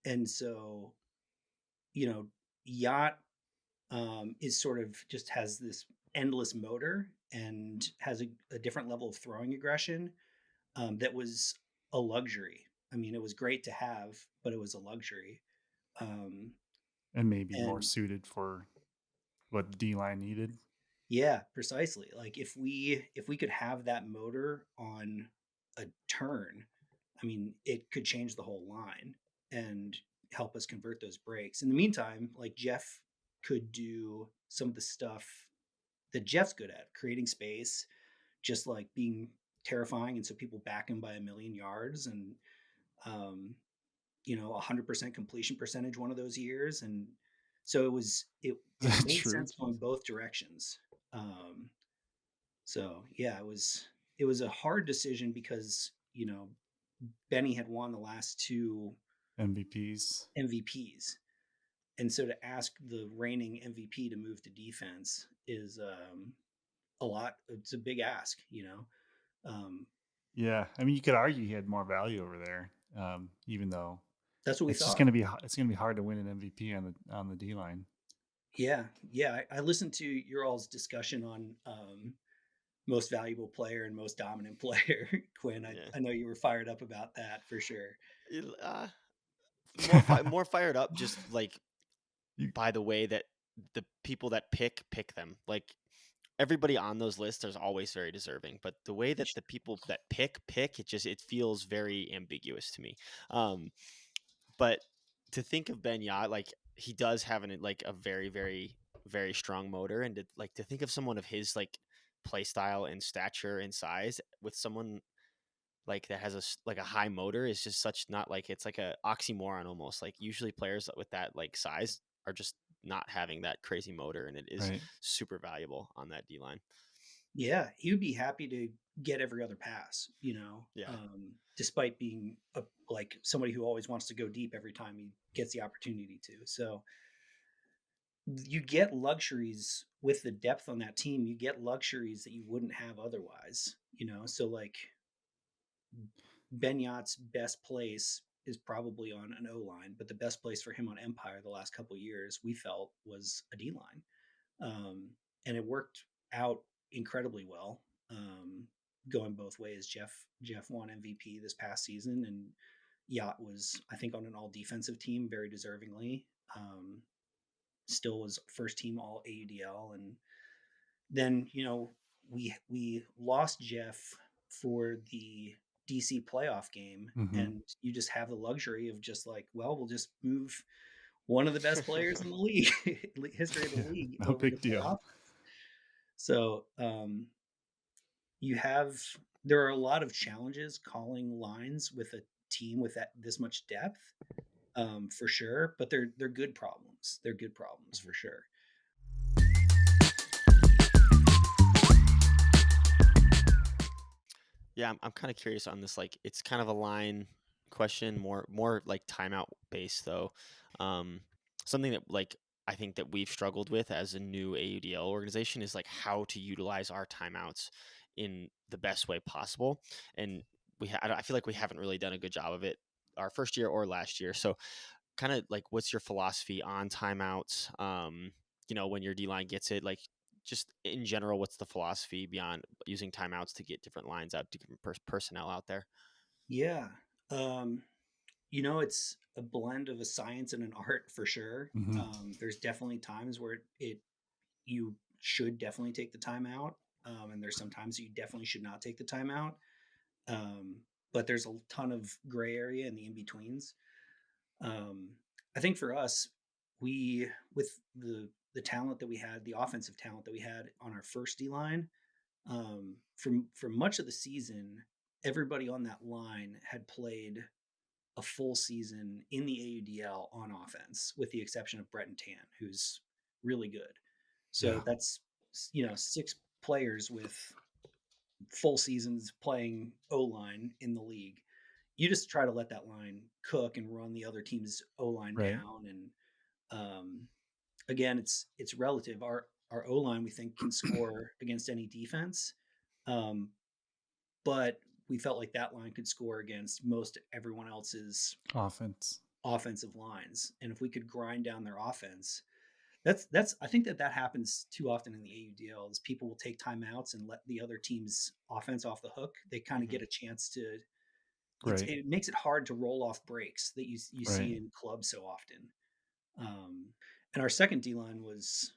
and so, you know, Yacht is sort of just has this endless motor and has a different level of throwing aggression, that was a luxury. I mean, it was great to have, but it was a luxury. Um, And maybe more and suited for what the D line needed. yeah, precisely. Like, if we could have that motor on a turn, I mean, it could change the whole line and help us convert those breaks. In the meantime, like, Jeff could do some of the stuff that Jeff's good at, creating space, just like being terrifying, and so people back him by a million yards, and um, 100% completion percentage one of those years. And so it made True. sense going both directions. Um, so yeah, it was a hard decision because Benny had won the last two MVPs. MVPs, and so to ask the reigning MVP to move to defense is a lot. It's a big ask. Um, Yeah. I mean, you could argue he had more value over there, even though that's what we it's just thought. going to be, it's going to be hard to win an MVP on the D line. Yeah. I listened to your all's discussion on most valuable player and most dominant player. Quinn, Yeah. I know you were fired up about that for sure. More fired up, just like You- by the way that the people that pick them. Like everybody on those lists is always very deserving, but the way that the people that pick, it feels very ambiguous to me. But to think of Ben Yat, like he does have like a very, very, very strong motor, and to think of someone of his like play style and stature and size with someone like that has like a high motor is just such not like it's like a oxymoron almost. Like usually players with that like size are just not having that crazy motor, and it is Right. super valuable on that D line. Yeah, he would be happy to get every other pass, Yeah. despite being like somebody who always wants to go deep every time he gets the opportunity to. So you get luxuries with the depth on that team. You get luxuries that you wouldn't have otherwise, So like Ben Yacht's best place is probably on an O line, but the best place for him on Empire the last couple of years we felt was a D line, and it worked out incredibly well. Going both ways. Jeff won MVP this past season, and Yacht was, I think, on an all defensive team very deservingly. Still was first team all AUDL, and then we lost Jeff for the DC playoff game, Mhm. and you just have the luxury of just like, well, we'll just move one of the best players in the league, history of the league, No over to big deal. playoff. So there are a lot of challenges calling lines with a team with this much depth, for sure. But they're good problems. They're good problems for sure. Yeah, I'm kind of curious on this. Like, it's kind of a line question, more like timeout based though. Something that like I think that we've struggled with as a new AUDL organization is like how to utilize our timeouts in the best way possible. And I feel like we haven't really done a good job of it our first year or last year. So, kind of like, what's your philosophy on timeouts? When your D line gets it, like just in general, what's the philosophy beyond using timeouts to get different lines out to different personnel out there? Yeah. It's a blend of a science and an art for sure. Mhm. There's definitely times where you should definitely take the time out, and there's some times you definitely should not take the time out. But there's a ton of gray area in the in betweens. I think for us, we with the talent that we had, the offensive talent that we had on our first D line, for much of the season, everybody on that line had played a full season in the AUDL on offense, with the exception of Breton Tan, who's really good. So Yeah. that's 6 players with full seasons playing O line in the league. You just try to let that line cook and run the other team's O line Right. down, and again, it's relative. Our O line, we think, can score against any defense, um, but we felt like that line could score against most everyone else's Offense. offensive lines, and if we could grind down their offense, that's I think that happens too often in the AUDL. Is people will take timeouts and let the other team's offense off the hook. They kind of get a chance to. Right. It makes it hard to roll off breaks that you Right. see in clubs so often. And our second D line was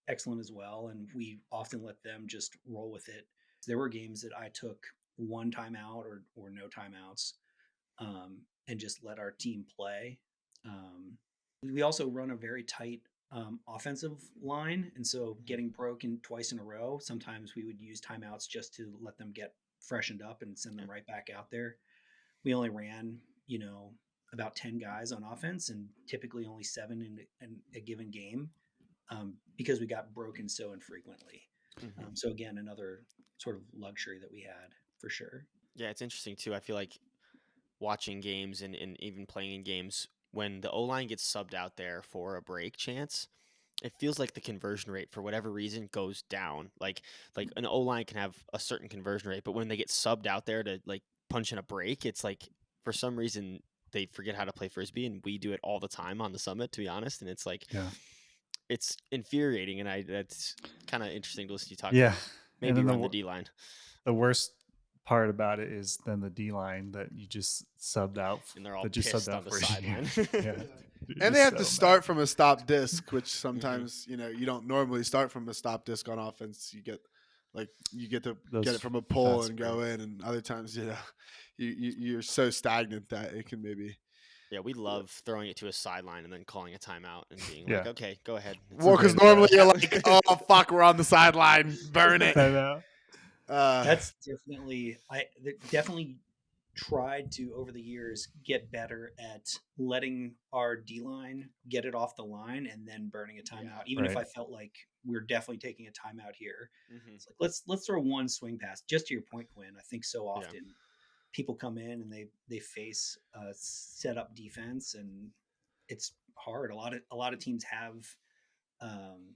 excellent as well, and we often let them just roll with it. There were games that I took one timeout or no timeouts, and just let our team play. We also run a very tight offensive line, and so getting broken twice in a row, sometimes we would use timeouts just to let them get freshened up and send them right back out there. We only ran, about 10 guys on offense, and typically only 7 in a given game, because we got broken so infrequently. So again, another sort of luxury that we had for sure. Yeah, it's interesting too. I feel like watching games and even playing in games when the O line gets subbed out there for a break chance, it feels like the conversion rate for whatever reason goes down. Like an O line can have a certain conversion rate, but when they get subbed out there to like punch in a break, it's like for some reason they forget how to play frisbee, and we do it all the time on the summit, to be honest. And it's like Yeah. it's infuriating, and that's kind of interesting to listen to you talk Yeah. about. Maybe then run the D line. the worst part about it is then the D line that you just subbed out. And they're all that just pissed subbed on out the for you. sideline. Yeah. And they have to start from a stop disc, which Mm-hmm. sometimes you don't normally start from a stop disc on offense. You get to Those get it from a pull fast and go in, and other times you're so stagnant that it can maybe. Yeah, we love throwing it to a sideline and then calling a timeout and being Yeah. like, okay, go ahead. Well, because normally you're like, oh fuck, we're on the sideline, burn it. Timeout. That's definitely tried to over the years get better at letting our D line get it off the line and then burning a timeout. Even if Right. I felt like we're definitely taking a timeout here, Mhm. it's like let's throw one swing pass. Just to your point, Quinn, I think so often people come in and they face a set up defense, and it's hard. A lot of teams have, um,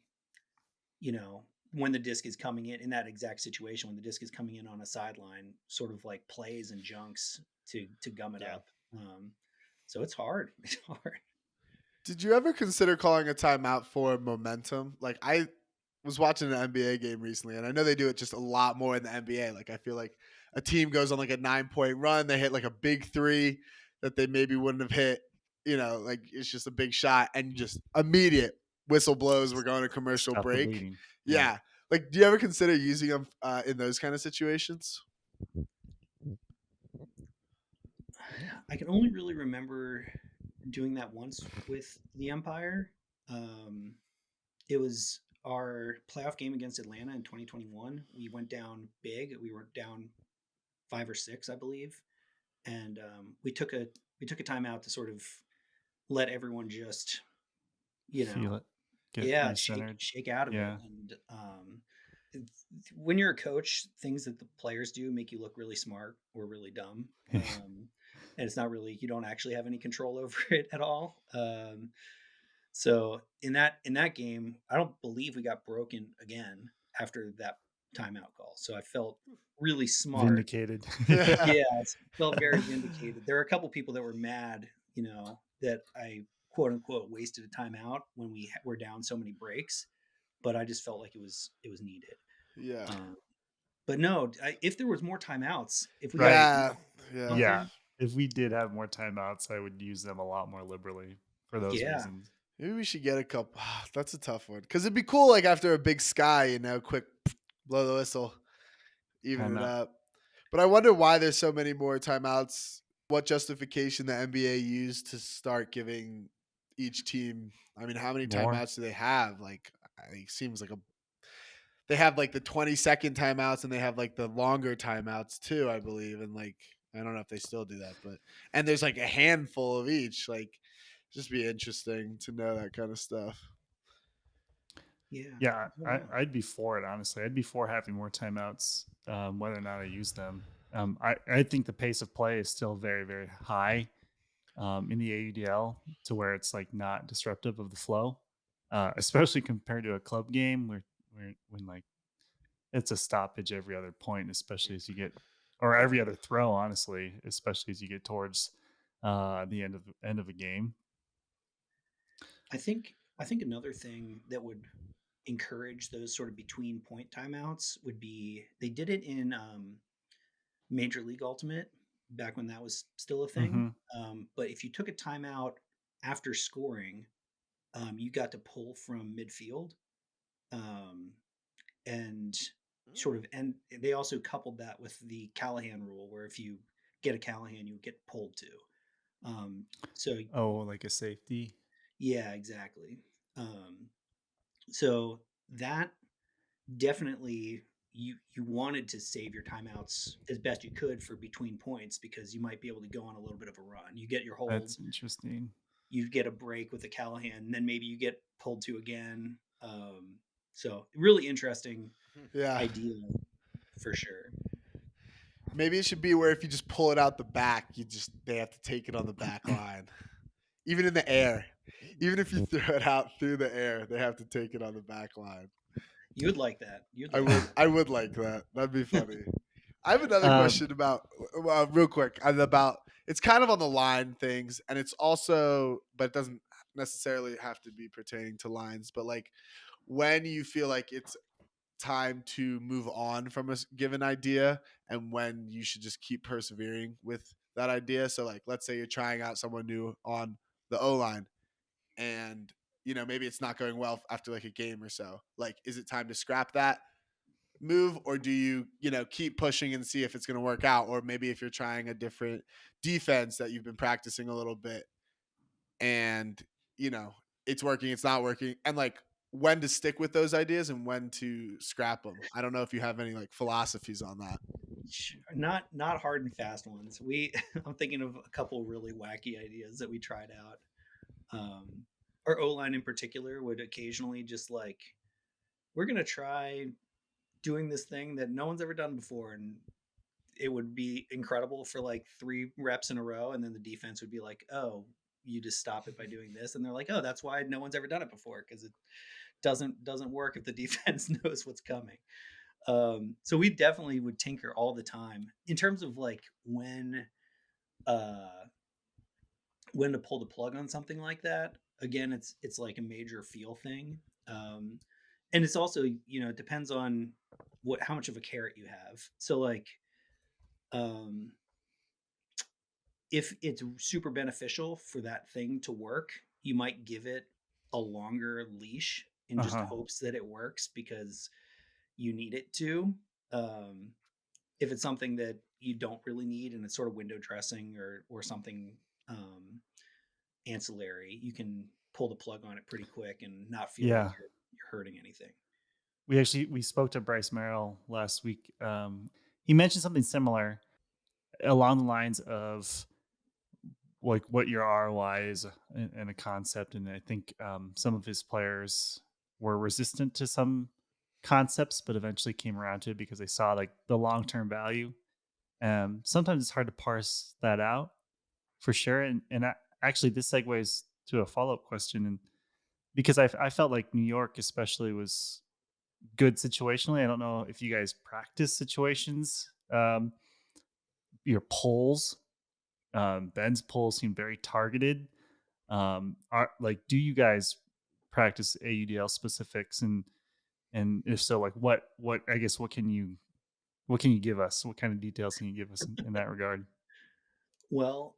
when the disc is coming in that exact situation, when the disc is coming in on a sideline, sort of like plays and junks to gum it up. So it's hard. It's hard. Did you ever consider calling a timeout for momentum? Like I was watching an NBA game recently, and I know they do it just a lot more in the NBA. Like I feel like a team goes on like a 9-point run, they hit like a big three that they maybe wouldn't have hit. Like it's just a big shot, and just immediate whistle blows. We're going to commercial Stop the break. bleeding. Yeah. Like, do you ever consider using them in those kind of situations? I can only really remember doing that once with the Empire. It was our playoff game against Atlanta in 2021. We went down big. We were down 5 or 6, I believe, and we took a timeout to sort of let everyone just Feel it. Get recentered. shake out of it. And when you're a coach, things that the players do make you look really smart or really dumb. And it's not really, you don't actually have any control over it at all. So in that game, I don't believe we got broken again after that timeout call. So I felt really smart. Vindicated. Yeah, I felt very vindicated. There were a couple people that were mad, that I quote unquote wasted a timeout when we were down so many breaks, but I just felt like it was needed. Yeah. But no, if there was more timeouts, if we if we did have more timeouts, I would use them a lot more liberally for those reasons. Maybe we should get a couple. That's a tough one because it'd be cool, like after a big sky, quick blow the whistle, even it up. But I wonder why there's so many more timeouts. What justification the NBA used to start giving each team? I mean, how many timeouts do they have? Like, I think it seems like they have like the 20-second timeouts, and they have like the longer timeouts too, I believe. And like, I don't know if they still do that, and there's like a handful of each. Like, just be interesting to know that kind of stuff. Yeah, I'd be for it, honestly. I'd be for having more timeouts, whether or not I use them. I think the pace of play is still very, very high in the AUDL to where it's like not disruptive of the flow, especially compared to a club game where when like it's a stoppage every other point, especially as you get, or every other throw, honestly, especially as you get towards the end of a game. I think another thing that would encourage those sort of between point timeouts would be, they did it in Major League Ultimate back when that was still a thing. But if you took a timeout after scoring, you got to pull from midfield, and sort of, and they also coupled that with the Callahan rule, where if you get a Callahan, you get pulled to. Like a safety. Yeah, exactly. So that definitely, you wanted to save your timeouts as best you could for between points, because you might be able to go on a little bit of a run. You get your hold. That's interesting. You get a break with a Callahan, and then maybe you get pulled to again. So really interesting idea for sure. Maybe it should be where if you just pull it out the back, they have to take it on the back line. Even in the air. Even if you throw it out through the air, they have to take it on the back line. You would like that. I would like that. That'd be funny. I have another question about, real quick, about, it's kind of on the line things, and it's also, but it doesn't necessarily have to be pertaining to lines, but like when you feel like it's time to move on from a given idea and when you should just keep persevering with that idea. So like, let's say you're trying out someone new on the O-line and, maybe it's not going well after like a game or so. Like, is it time to scrap that move, or do you, keep pushing and see if it's going to work out? Or maybe if you're trying a different defense that you've been practicing a little bit and, it's working, it's not working, and like when to stick with those ideas and when to scrap them. I don't know if you have any like philosophies on that. Not hard and fast ones. I'm thinking of a couple really wacky ideas that we tried out. Our O line in particular would occasionally just like, we're gonna try doing this thing that no one's ever done before, and it would be incredible for like 3 reps in a row, and then the defense would be like, oh, you just stop it by doing this, and they're like, oh, that's why no one's ever done it before, because it doesn't work if the defense knows what's coming. So we definitely would tinker all the time in terms of like when to pull the plug on something like that. Again, it's like a major feel thing, and it's also, it depends on how much of a carrot you have. So like, if it's super beneficial for that thing to work, you might give it a longer leash in just hopes that it works because you need it to. If it's something that you don't really need and it's sort of window dressing or something ancillary, you can pull the plug on it pretty quick and not feel like you're hurting anything. We spoke to Bryce Merrill last week. He mentioned something similar along the lines of like what your ROI is in a concept, and I think some of his players were resistant to some concepts, but eventually came around to it because they saw like the long term value. Sometimes it's hard to parse that out for sure, and actually this segues to a follow up question, and because I felt like New York especially was good situationally. I don't know if you guys practice situations. Your polls, Ben's polls seem very targeted. Do you guys practice AUDL specifics, and if so, like what I guess what can you give us? What kind of details can you give us in that regard? Well,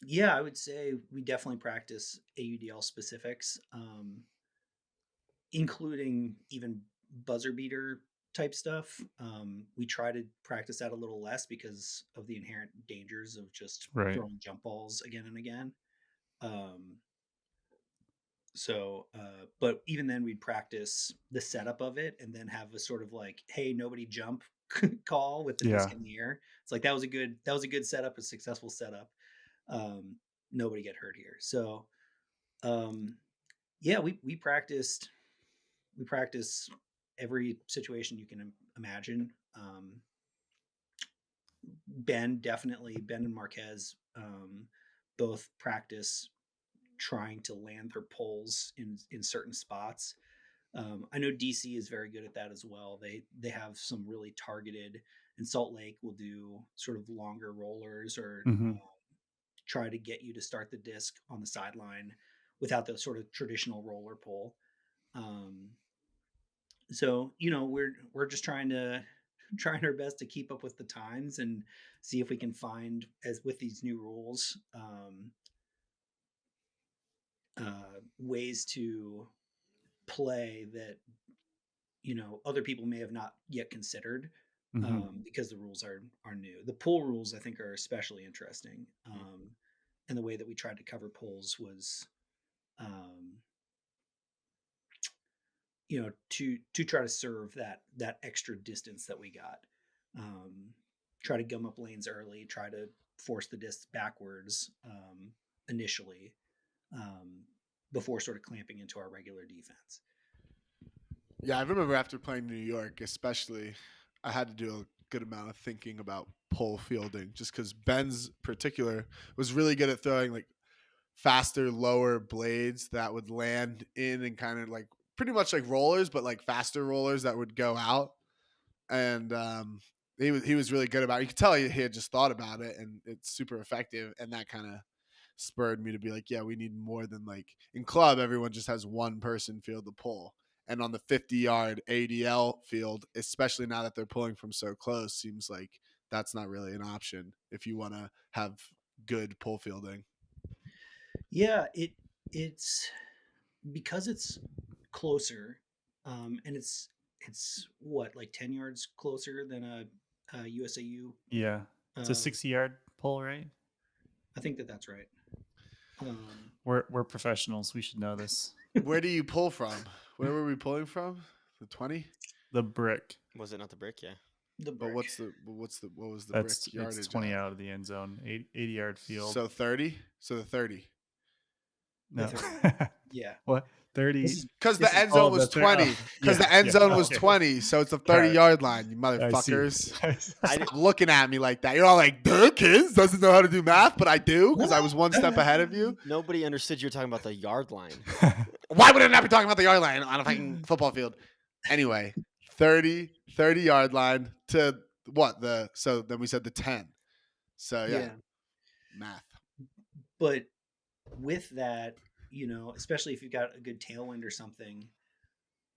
yeah, I would say we definitely practice AUDL specifics, including even buzzer beater type stuff. We try to practice that a little less because of the inherent dangers of just Right. throwing jump balls again and again. But even then, we'd practice the setup of it and then have a sort of like, hey, nobody jump call with the disc in the air. It's like that was a good setup, a successful setup. Nobody get hurt here. So yeah, we practice every situation you can imagine. Ben and Marquez both practice trying to land their poles in certain spots. I know DC is very good at that as well. They have some really targeted, and Salt Lake will do sort of longer rollers or try to get you to start the disc on the sideline without the sort of traditional roller pull. So we're just trying our best to keep up with the times and see if we can find, as with these new rules, ways to play that other people may have not yet considered, because the rules are new. The pull rules, I think, are especially interesting, and the way that we tried to cover pulls was to try to serve that extra distance that we got. Try to gum up lanes early, try to force the disc backwards initially, before sort of clamping into our regular defense. Yeah, I remember after playing New York, especially, I had to do a good amount of thinking about pull fielding, just because Ben's particular was really good at throwing like faster, lower blades that would land in and kind of like pretty much like rollers, but like faster rollers that would go out. And he was really good about it. You could tell he had just thought about it, and it's super effective. And that kind of spurred me to be like, yeah, we need more than like in club, everyone just has one person field the pull. And on the 50-yard AUDL field, especially now that they're pulling from so close, seems like that's not really an option if you want to have good pull fielding. Yeah, it's because it's closer, and it's what, like 10 yards closer than a USAU. Yeah. It's a Uh, 60-yard pull, right? I think that's right. We're professionals. We should know this. Where do you pull from? Where were we pulling from? The 20? The brick. Was it not the brick? Yeah. The But brick. what was the That's brick yardage it's 20 at? out of the end zone, 80-yard field. So 30? So the 30. No. Yeah. What? 30? Because the end oh, zone was that's right. 20. Oh, Because yeah, the end yeah, zone was okay. 20. So it's the All right. 30-yard line, you I see. motherfuckers. Stop looking at me like that. You're all like, duh, kids doesn't know how to do math, but I do because I was one step ahead of you. Nobody understood you were talking about the yard line. Why would I not be talking about the yard line on a fucking football field? Anyway, 30-yard line to what? So then we said the 10. So yeah. Math. But with that, especially if you've got a good tailwind or something,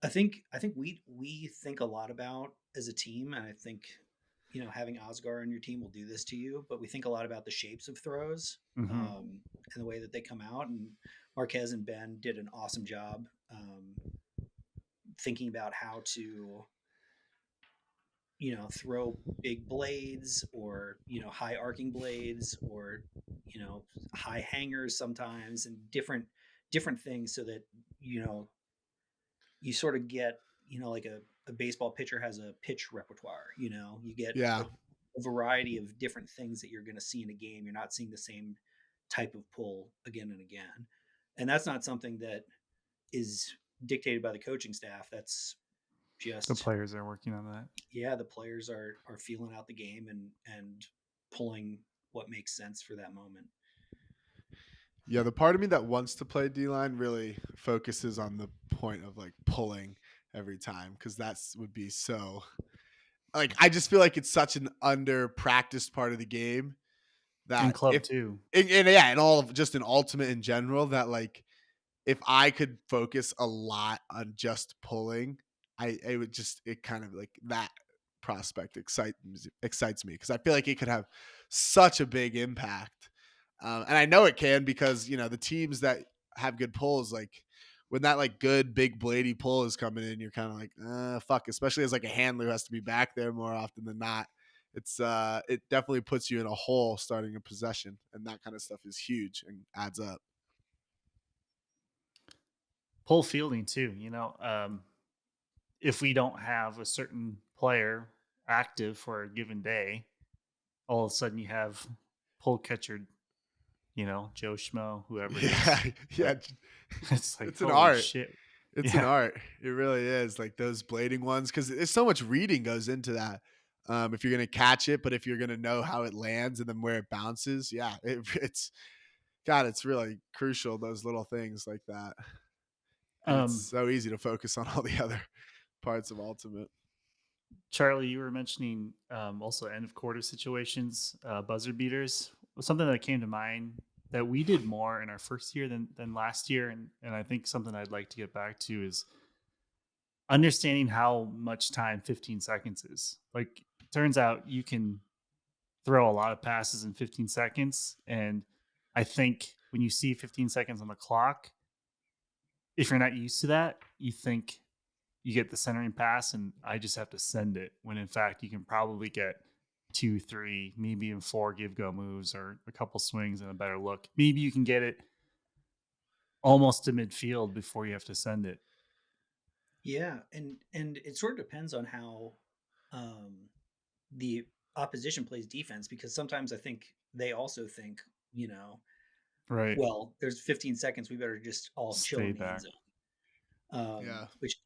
I think we think a lot about as a team, and I think having Oscar on your team will do this to you. But we think a lot about the shapes of throws, and the way that they come out. And Marquez and Ben did an awesome job thinking about how to throw big blades, or high arcing blades, or high hangers sometimes, and different things, so that you sort of get like a baseball pitcher has a pitch repertoire. You get Yeah. a variety of different things that you're going to see in a game. You're not seeing the same type of pull again and again, and that's not something that is dictated by the coaching staff. That's just The players are working on that. Yeah, the players are feeling out the game and pulling what makes sense for that moment. Yeah, the part of me that wants to play D-line really focuses on the point of like pulling every time, because that's would be so like, I just feel like it's such an under practiced part of the game that In club too. and all of just an ultimate in general, that like if I could focus a lot on just pulling, it would just, it kind of like that prospect excites me, because I feel like it could have such a big impact. And I know it can, because the teams that have good pulls, like when that like good big blady pull is coming in, you're kind of like, fuck, especially as like a handler who has to be back there more often than not. It's it definitely puts you in a hole starting a possession, and that kind of stuff is huge and adds up. Pull fielding too. If we don't have a certain player active for a given day, all of a sudden you have pull catcher, Joe Schmo, whoever it is. Yeah. It's like, It's an holy art. shit. It's an art. It really is. Like those blading ones, because there's so much reading goes into that. If you're going to catch it, but if you're going to know how it lands and then where it bounces, yeah, it's really crucial, those little things like that. And it's so easy to focus on all the other parts of ultimate. Charlie, you were mentioning also end of quarter situations, buzzer beaters. Something that came to mind that we did more in our first year than last year, and I think something I'd like to get back to is understanding how much time 15 seconds is. Like, turns out you can throw a lot of passes in 15 seconds, and I think when you see 15 seconds on the clock, if you're not used to that, you think you get the centering pass and I just have to send it, when in fact you can probably get 2, 3, maybe even 4 give go moves or a couple swings and a better look. Maybe you can get it almost to midfield before you have to send it. Yeah, and it sort of depends on how the opposition plays defense, because sometimes I think they also think, Right. well, there's 15 seconds, we better just all chill Stay in the end back. zone. Which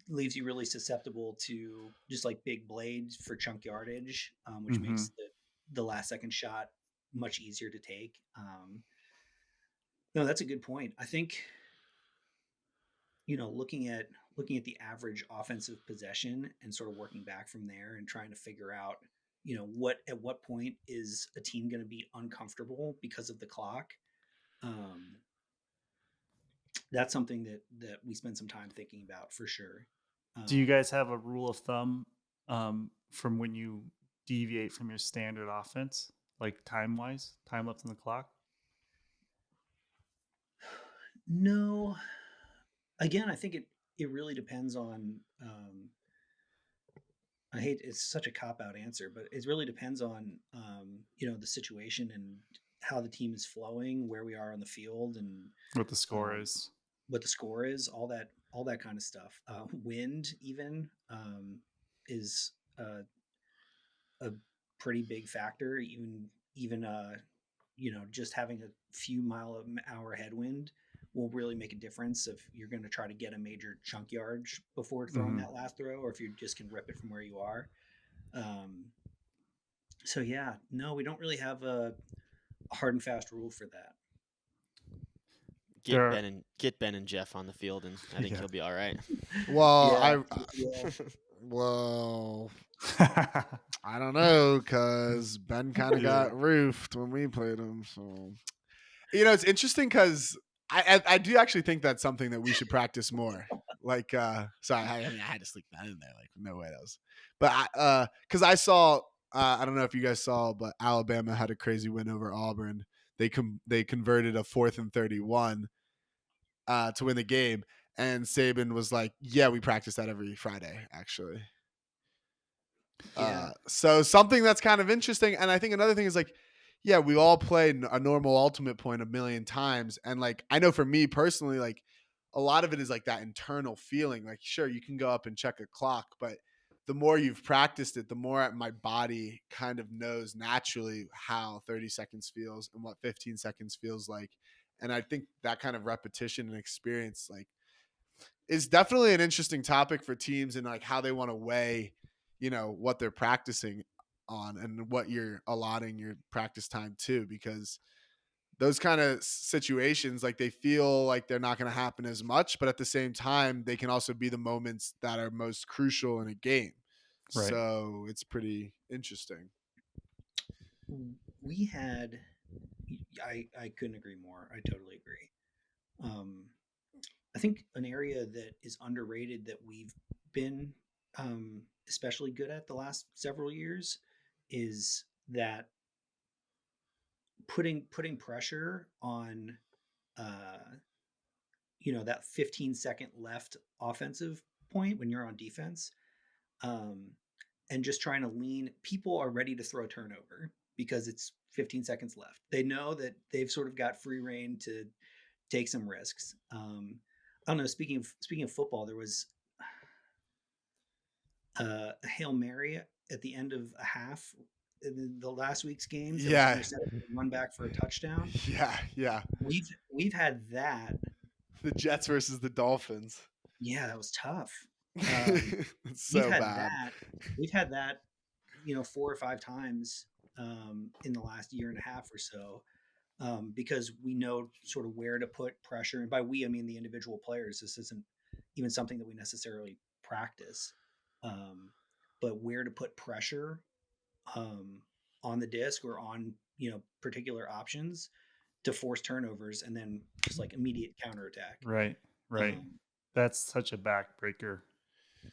leaves you really susceptible to just like big blades for chunk yardage, which makes the last second shot much easier to take. No, that's a good point. I think, looking at the average offensive possession and sort of working back from there and trying to figure out, at what point is a team going to be uncomfortable because of the clock. that's something that we spend some time thinking about for sure. Do you Um, guys have a rule of thumb from when you deviate from your standard offense, like time wise, time left on the clock? no, again, I think it really depends on. I hate it's such a cop out answer, but it really depends on the situation and how the team is flowing, where we are on the field, and What the score um, is? what the score is, all that kind of stuff. Wind even is a pretty big factor. Even just having a few mile an hour headwind will really make a difference if you're going to try to get a major chunk yardage before throwing Hmm. that last throw, or if you just can rip it from where you are. Um, so yeah, no, we don't really have a hard and fast rule for that. There are, Get Ben and Jeff on the field, and I think yeah. he'll be all right. Well, Yeah, yeah. well, I don't know because Ben kind of Yeah. got roofed when we played him. So it's interesting because I do actually think that's something that we should practice more. Like, sorry, I mean, I had to sleep that in there. Like, no way that was. But because I saw, I don't know if you guys saw, but Alabama had a crazy win over Auburn. They converted a 4th and 31 to win the game, and Saban was like, "Yeah, we practice that every Friday, actually." Yeah. So something that's kind of interesting, and I think another thing is like, yeah, we all played a normal ultimate point a million times, and like I know for me personally, like a lot of it is like that internal feeling. Like, sure, you can go up and check a clock, but the more you've practiced it, the more my body kind of knows naturally how 30 seconds feels and what 15 seconds feels like. And I think that kind of repetition and experience, like, is definitely an interesting topic for teams and like how they want to weigh, what they're practicing on and what you're allotting your practice time to, because those kind of situations, like they feel like they're not going to happen as much, but at the same time, they can also be the moments that are most crucial in a game. Right. So it's pretty interesting. We had I couldn't agree more. I totally agree. Um, I think an area that is underrated that we've been especially good at the last several years is that putting pressure on uh, that 15-second left offensive point when you're on defense, um, and just trying to lean. People are ready to throw turnover because it's 15 seconds left. They know that they've sort of got free reign to take some risks. I don't know. Speaking of football, there was a Hail Mary at the end of a half in the last week's games that was Yeah. intercepted and run back for a touchdown. Yeah. We've had that. The Jets versus the Dolphins. Yeah, that was tough. It's We've so had bad. that. We've had that, 4 or 5 times in the last year and a half or so, because we know sort of where to put pressure. And by we, I mean the individual players. This isn't even something that we necessarily practice, um, but where to put pressure um, on the disc or on particular options to force turnovers and then just like immediate counterattack. Right. Right. Um, That's such a backbreaker.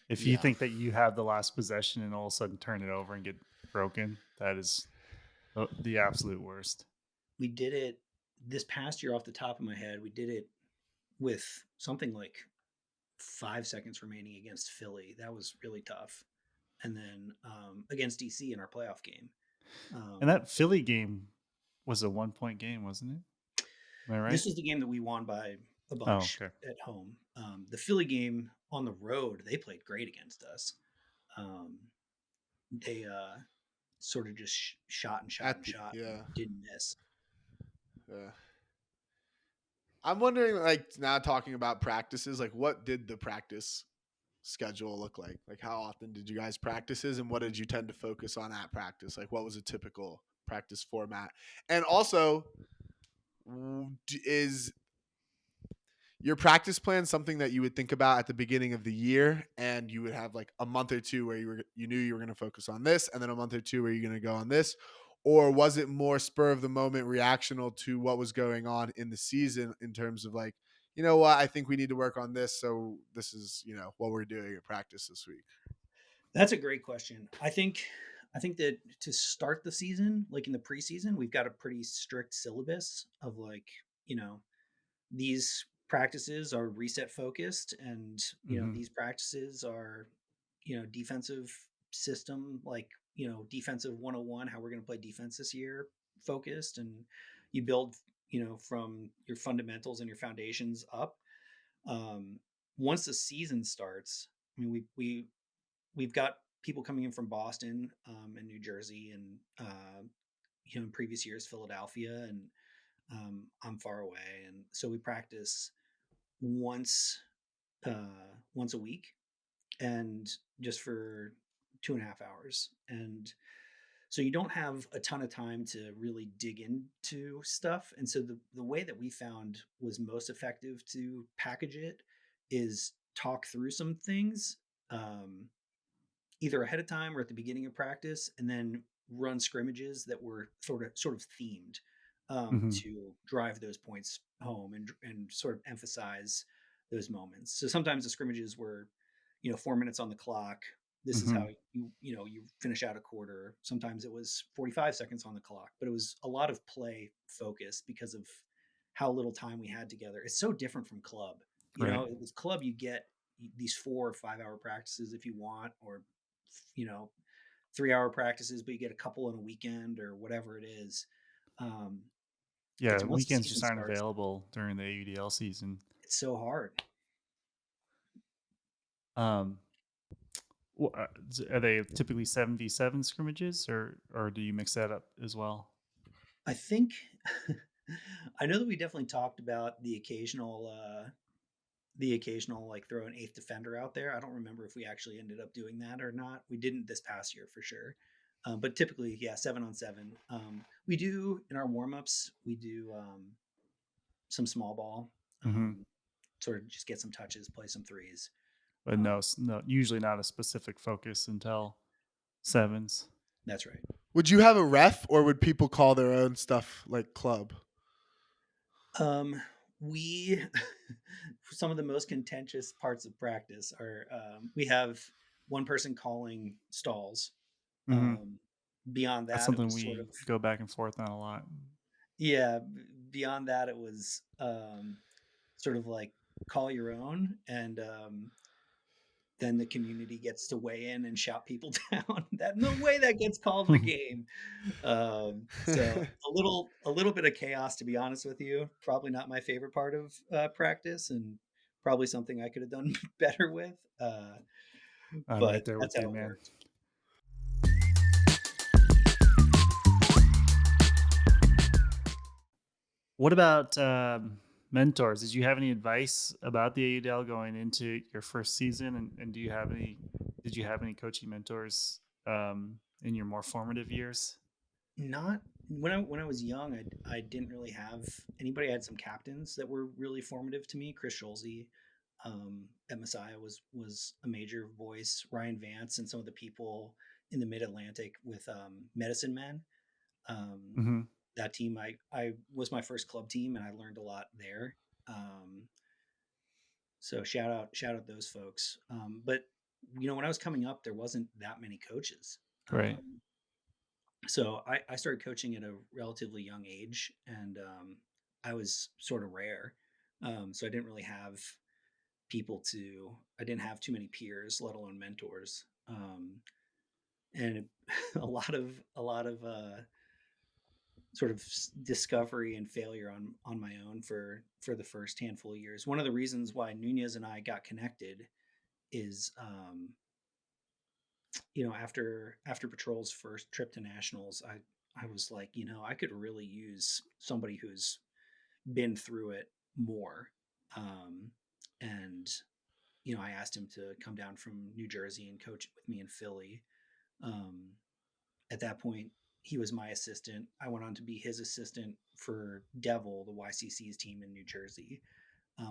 If you Yeah. think that you have the last possession and all of a sudden turn it over and get broken, that is the absolute worst. we did it this past year off the top of my head. We did it with something like 5 seconds remaining against Philly. That was really tough. And then against DC in our playoff game. And that Philly game was a 1 point game, wasn't it? Am I right? This was the game that we won by a Oh, bunch okay. at home. The Philly game on the road, they played great against us. They sort of just shot and shot and shot and Yeah. didn't miss. Yeah. I'm wondering, like, now talking about practices, like, what did the practice schedule look like? Like, how often did you guys practices, and what did you tend to focus on at practice? Like, what was a typical practice format? And also, is your practice plan something that you would think about at the beginning of the year, and you would have like a month or two where you knew you were going to focus on this, and then a month or two where you're going to go on this? Or was it more spur of the moment reactional to what was going on in the season in terms of like, you know what, I think we need to work on this. So this is, what we're doing at practice this week. That's a great question. I think that to start the season, like in the preseason, we've got a pretty strict syllabus of like, you know, these practices are reset focused, and Mm-hmm. these practices are defensive system, like defensive 101, how we're going to play defense this year focused, and you build from your fundamentals and your foundations up. um Once the season starts, I mean, we've got people coming in from Boston, and New Jersey, and in previous years Philadelphia, and I'm far away, and so we practice once once a week, and just for 2.5 hours. And so you don't have a ton of time to really dig into stuff. And so the way that we found was most effective to package it is talk through some things, um, either ahead of time or at the beginning of practice, and then run scrimmages that were sort of themed, Mm-hmm. to drive those points home, and sort of emphasize those moments. So sometimes the scrimmages were, 4 minutes on the clock. This is Mm-hmm. how you finish out a quarter. Sometimes it was 45 seconds on the clock, but it was a lot of play focus because of how little time we had together. It's so different from club. Right. With club, you get these 4 or 5 hour practices if you want, or you know 3 hour practices, but you get a couple on a weekend or whatever it is. um Yeah, it's once the weekends season just aren't starts, available during the AUDL season. it's so hard. Um, are they typically 7v7 scrimmages, or do you mix that up as well? I think I know that we definitely talked about the occasional like throw an eighth defender out there. I don't remember if we actually ended up doing that or not. We didn't this past year for sure. But typically, yeah, 7-on-7. We do in our warm-ups, we do some small ball, Mm-hmm. sort of just get some touches, play some threes. But Um, no, usually not a specific focus until sevens. that's right. Would you have a ref, or would people call their own stuff like club? We some of the most contentious parts of practice are, we have one person calling stalls. Mm-hmm. Um, Beyond That's that, it something was sort of, we go back and forth on a lot. yeah. Beyond that, it was sort of like call your own, and then the community gets to weigh in and shout people down. That no way that gets called in a game. So a little bit of chaos, to be honest with you. Probably not my favorite part of practice, and probably something I could have done better with. I'm right But there that's with you, how it man. worked. What about mentors? Did you have any advice about the AUDL going into your first season? And did you have any coaching mentors in your more formative years? Not when I was young, I didn't really have anybody. I had some captains that were really formative to me. Chris Schulze, at Messiah, was a major voice. Ryan Vance, and some of the people in the Mid Atlantic with Medicine Men. Um, Mm-hmm. that team, I was my first club team, and I learned a lot there. Um, so shout out those folks. But when I was coming up, there wasn't that many coaches. Right. So I started coaching at a relatively young age, and I was sort of rare. So I didn't really have I didn't have too many peers, let alone mentors. And a lot of sort of discovery and failure on my own for the first handful of years. One of the reasons why Nunez and I got connected is, after Patrol's first trip to nationals, I was like, I could really use somebody who's been through it more. And I asked him to come down from New Jersey and coach with me in Philly. Um, at that point, he was my assistant. I went on to be his assistant for Devil, the YCC's team in New Jersey,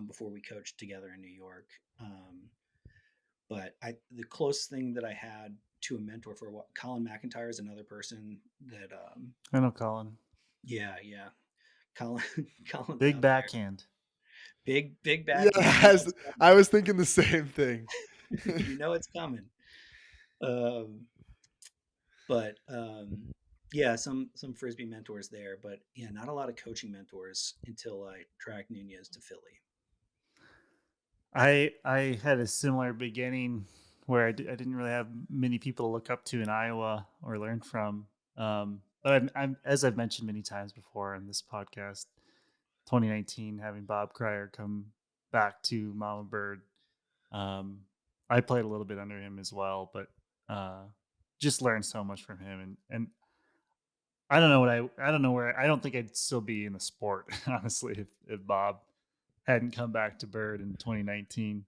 before we coached together in New York. But the closest thing that I had to a mentor for Colin McIntyre is another person that, I know Colin. yeah, Colin, Colin's Big out there. backhand. Big Yeah, bad game. You know it's I was thinking the same thing. coming. You know it's coming. Um, but yeah, some frisbee mentors there, but yeah, not a lot of coaching mentors until I tracked Nunez to Philly. I had a similar beginning where I didn't really have many people to look up to in Iowa or learn from. But I'm as I've mentioned many times before in this podcast, 2019 having Bob Cryer come back to Mama Bird. Um, I played a little bit under him as well, but uh, just learned so much from him. And I don't know I don't know where I don't think I'd still be in the sport honestly if Bob hadn't come back to Bird in 2019.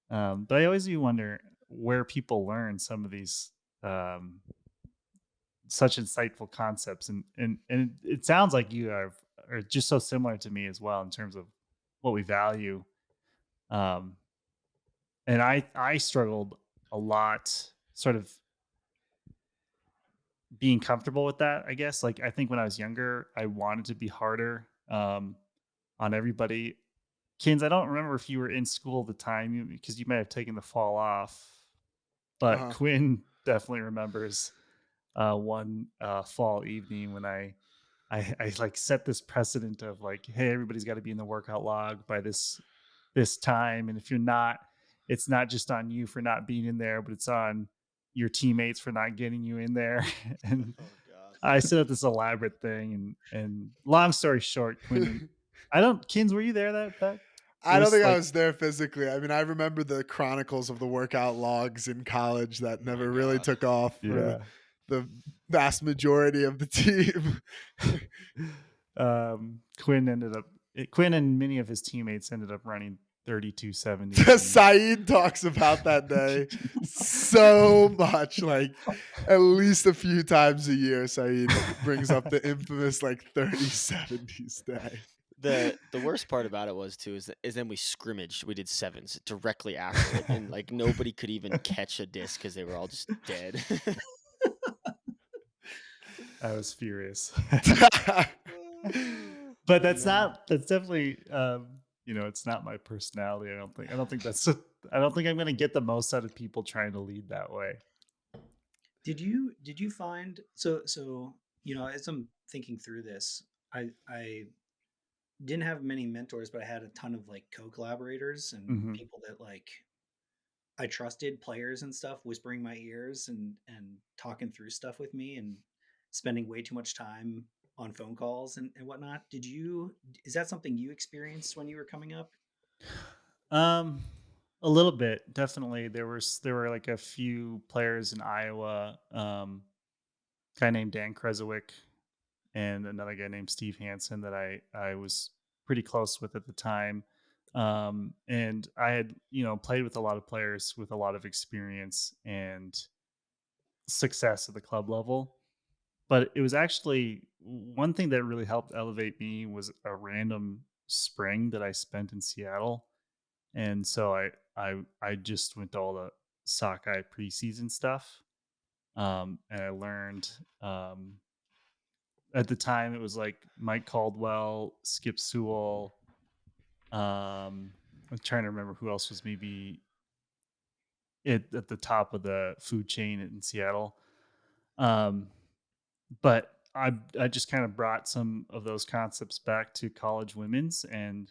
But I always do wonder where people learn some of these um, such insightful concepts, and it sounds like you are just so similar to me as well in terms of what we value. Um, and I struggled a lot, sort of being comfortable with that. I guess like I think when I was younger, I wanted to be harder on everybody. Kins, I don't remember if you were in school at the time because you may have taken the fall off. But Uh-huh. Quinn definitely remembers one fall evening when I like set this precedent of like, hey, everybody's got to be in the workout log by this time, and if you're not, it's not just on you for not being in there, but it's on your teammates for not getting you in there. And Oh God. I set up this elaborate thing, and long story short, Quinn, I don't, Kins, were you there that it I don't was think I like, was there physically. I mean, I remember the chronicles of the workout logs in college that My never really God. took off for yeah. the vast majority of the team. Quinn and many of his teammates ended up running 3270s. Saeed talks about that day so much, like at least a few times a year. Saeed brings up the infamous like 3070s day. The worst part about it was too is then we scrimmaged. We did sevens directly after it, and like nobody could even catch a disc because they were all just dead. I was furious. Yeah, But that's definitely it's not my personality. I don't think I'm going to get the most out of people trying to lead that way. Did you find so as I'm thinking through this, I didn't have many mentors, but I had a ton of like co-collaborators and Mhm. people that like I trusted, players and stuff, whispering my ears and talking through stuff with me and spending way too much time on phone calls and whatnot. Is that something you experienced when you were coming up? Um a little bit, definitely. There were like a few players in Iowa, guy named Dan Krezowick and another guy named Steve Hansen that I was pretty close with at the time. And I had, played with a lot of players with a lot of experience and success at the club level. But it was actually one thing that really helped elevate me was a random spring that I spent in Seattle. And so I just went to all the sockeye preseason stuff. And I learned at the time it was like Mike Caldwell, Skip Sewell. I'm trying to remember who else was maybe at the top of the food chain in Seattle. Um, but I just kind of brought some of those concepts back to college women's, and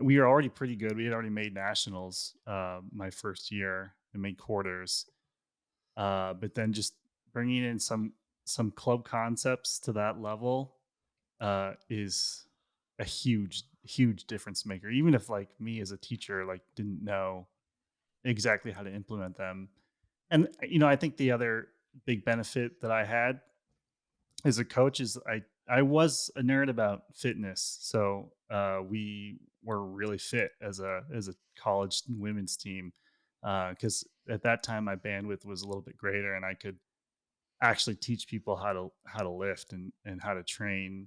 we were already pretty good. We had already made nationals my first year and made quarters. But then just bringing in some club concepts to that level is a huge difference maker. Even if like me as a teacher like didn't know exactly how to implement them. And I think the other big benefit that I had as a coach is I was a nerd about fitness, so we were really fit as a college women's team because at that time my bandwidth was a little bit greater and I could actually teach people how to lift and how to train.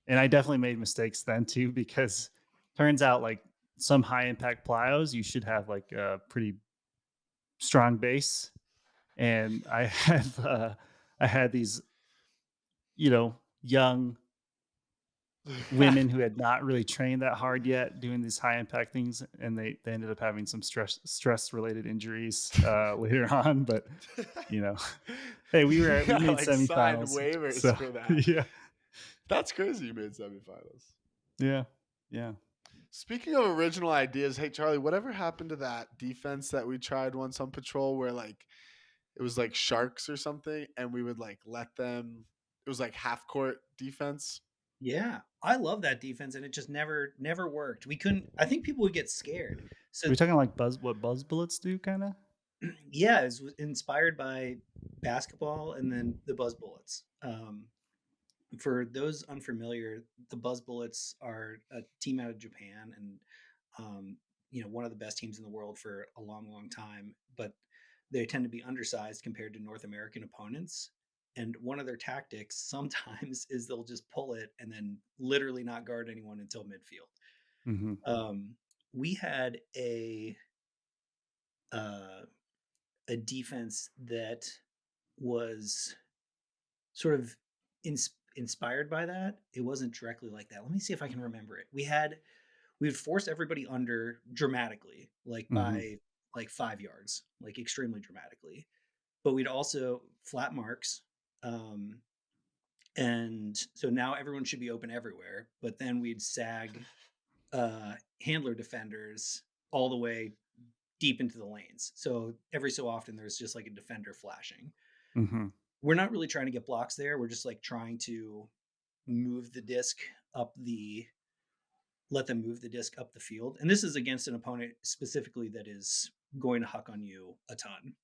And I definitely made mistakes then too because turns out like some high impact plyos you should have like a pretty strong base, and I had these young women who had not really trained that hard yet doing these high impact things, and they ended up having some stress related injuries later on. But you know, hey, we Yeah, made like signed semifinals, waivers so for that. yeah, That's crazy. You made semifinals. yeah, yeah. Speaking of original ideas, hey Charlie, whatever happened to that defense that we tried once on patrol, where like it was like sharks or something, and we would like let them. It was like half court defense. Yeah, I love that defense, and it just never worked. We couldn't. I think people would get scared. Are So we talking like what buzz bullets do, kind of? yeah, it was inspired by basketball and then the Buzz Bullets. For those unfamiliar, the Buzz Bullets are a team out of Japan, and one of the best teams in the world for a long time. But they tend to be undersized compared to North American opponents. And one of their tactics sometimes is they'll just pull it and then literally not guard anyone until midfield. Mm-hmm. We had uh, a defense that was sort of inspired by that. It wasn't directly like that. Let me see if I can remember it. We would force everybody under dramatically, like Mm-hmm. by like 5 yards, like extremely dramatically. But we'd also flat marks. And so now everyone should be open everywhere. But then we'd sag handler defenders all the way deep into the lanes. So every so often there's just like a defender flashing. Mm-hmm. We're not really trying to get blocks there. We're just like trying to move the disc let them move the disc up the field. And this is against an opponent specifically that is going to huck on you a ton.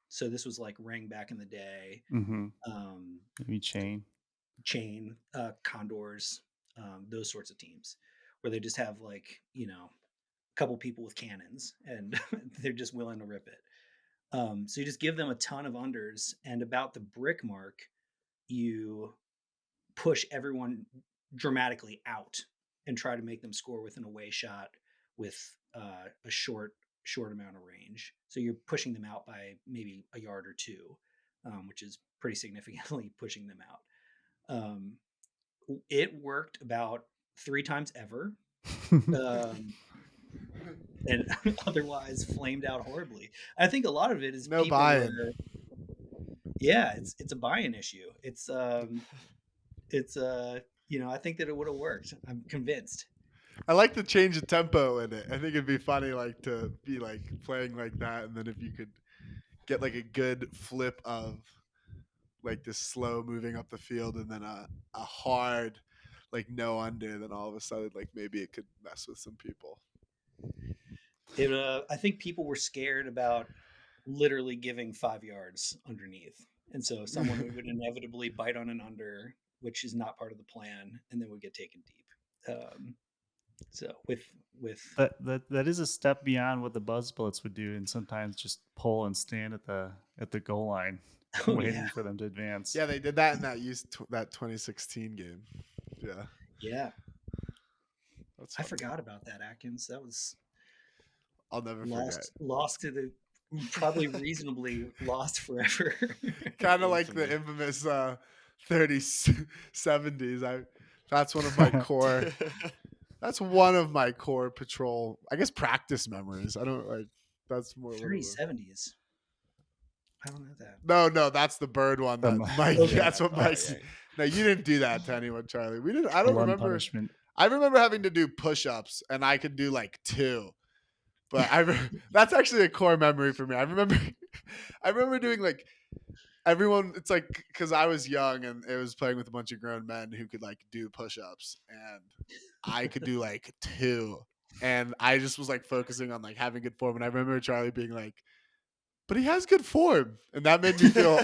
So this was like Ring back in the day, Mm-hmm. Maybe Chain, Condors, those sorts of teams where they just have like, a couple people with cannons and they're just willing to rip it. So you just give them a ton of unders, and about the brick mark, you push everyone dramatically out and try to make them score with an away shot with a short amount of range. So you're pushing them out by maybe a yard or two, which is pretty significantly pushing them out. It worked about 3 times ever. Um, and otherwise flamed out horribly. I think a lot of it is No people buy-in. yeah, it's a buy-in issue. I think that it would have worked. I'm convinced. I like the change of tempo in it. I think it'd be funny, like to be like playing like that, and then if you could get like a good flip of like this slow moving up the field, and then a hard like no under, then all of a sudden like maybe it could mess with some people. I think people were scared about literally giving 5 yards underneath, and so someone would inevitably bite on an under, which is not part of the plan, and then would get taken deep. So with that is a step beyond what the buzz bullets would do, and sometimes just pull and stand at the goal line, oh waiting yeah, for them to advance. Yeah, they did that in that 2016 game. yeah. That's I funny. forgot about that, Atkins. That was I'll never forget. lost to the probably reasonably lost forever. Kind of like the infamous 30s 70s. That's one of my core. That's one of my core patrol, I guess, practice memories. I don't like. That's more. 30s, 70s. I don't know that. No, that's the bird one. That The- Mike. Okay. That's what Mike. yeah. No, you didn't do that to anyone, Charlie. We didn't. I don't One remember. punishment. I remember having to do push-ups, and I could do like 2. But that's actually a core memory for me. I remember doing like everyone. It's like because I was young and it was playing with a bunch of grown men who could like do push-ups, and I could do like 2, and I just was like focusing on like having good form. And I remember Charlie being like, "But he has good form," and that made me feel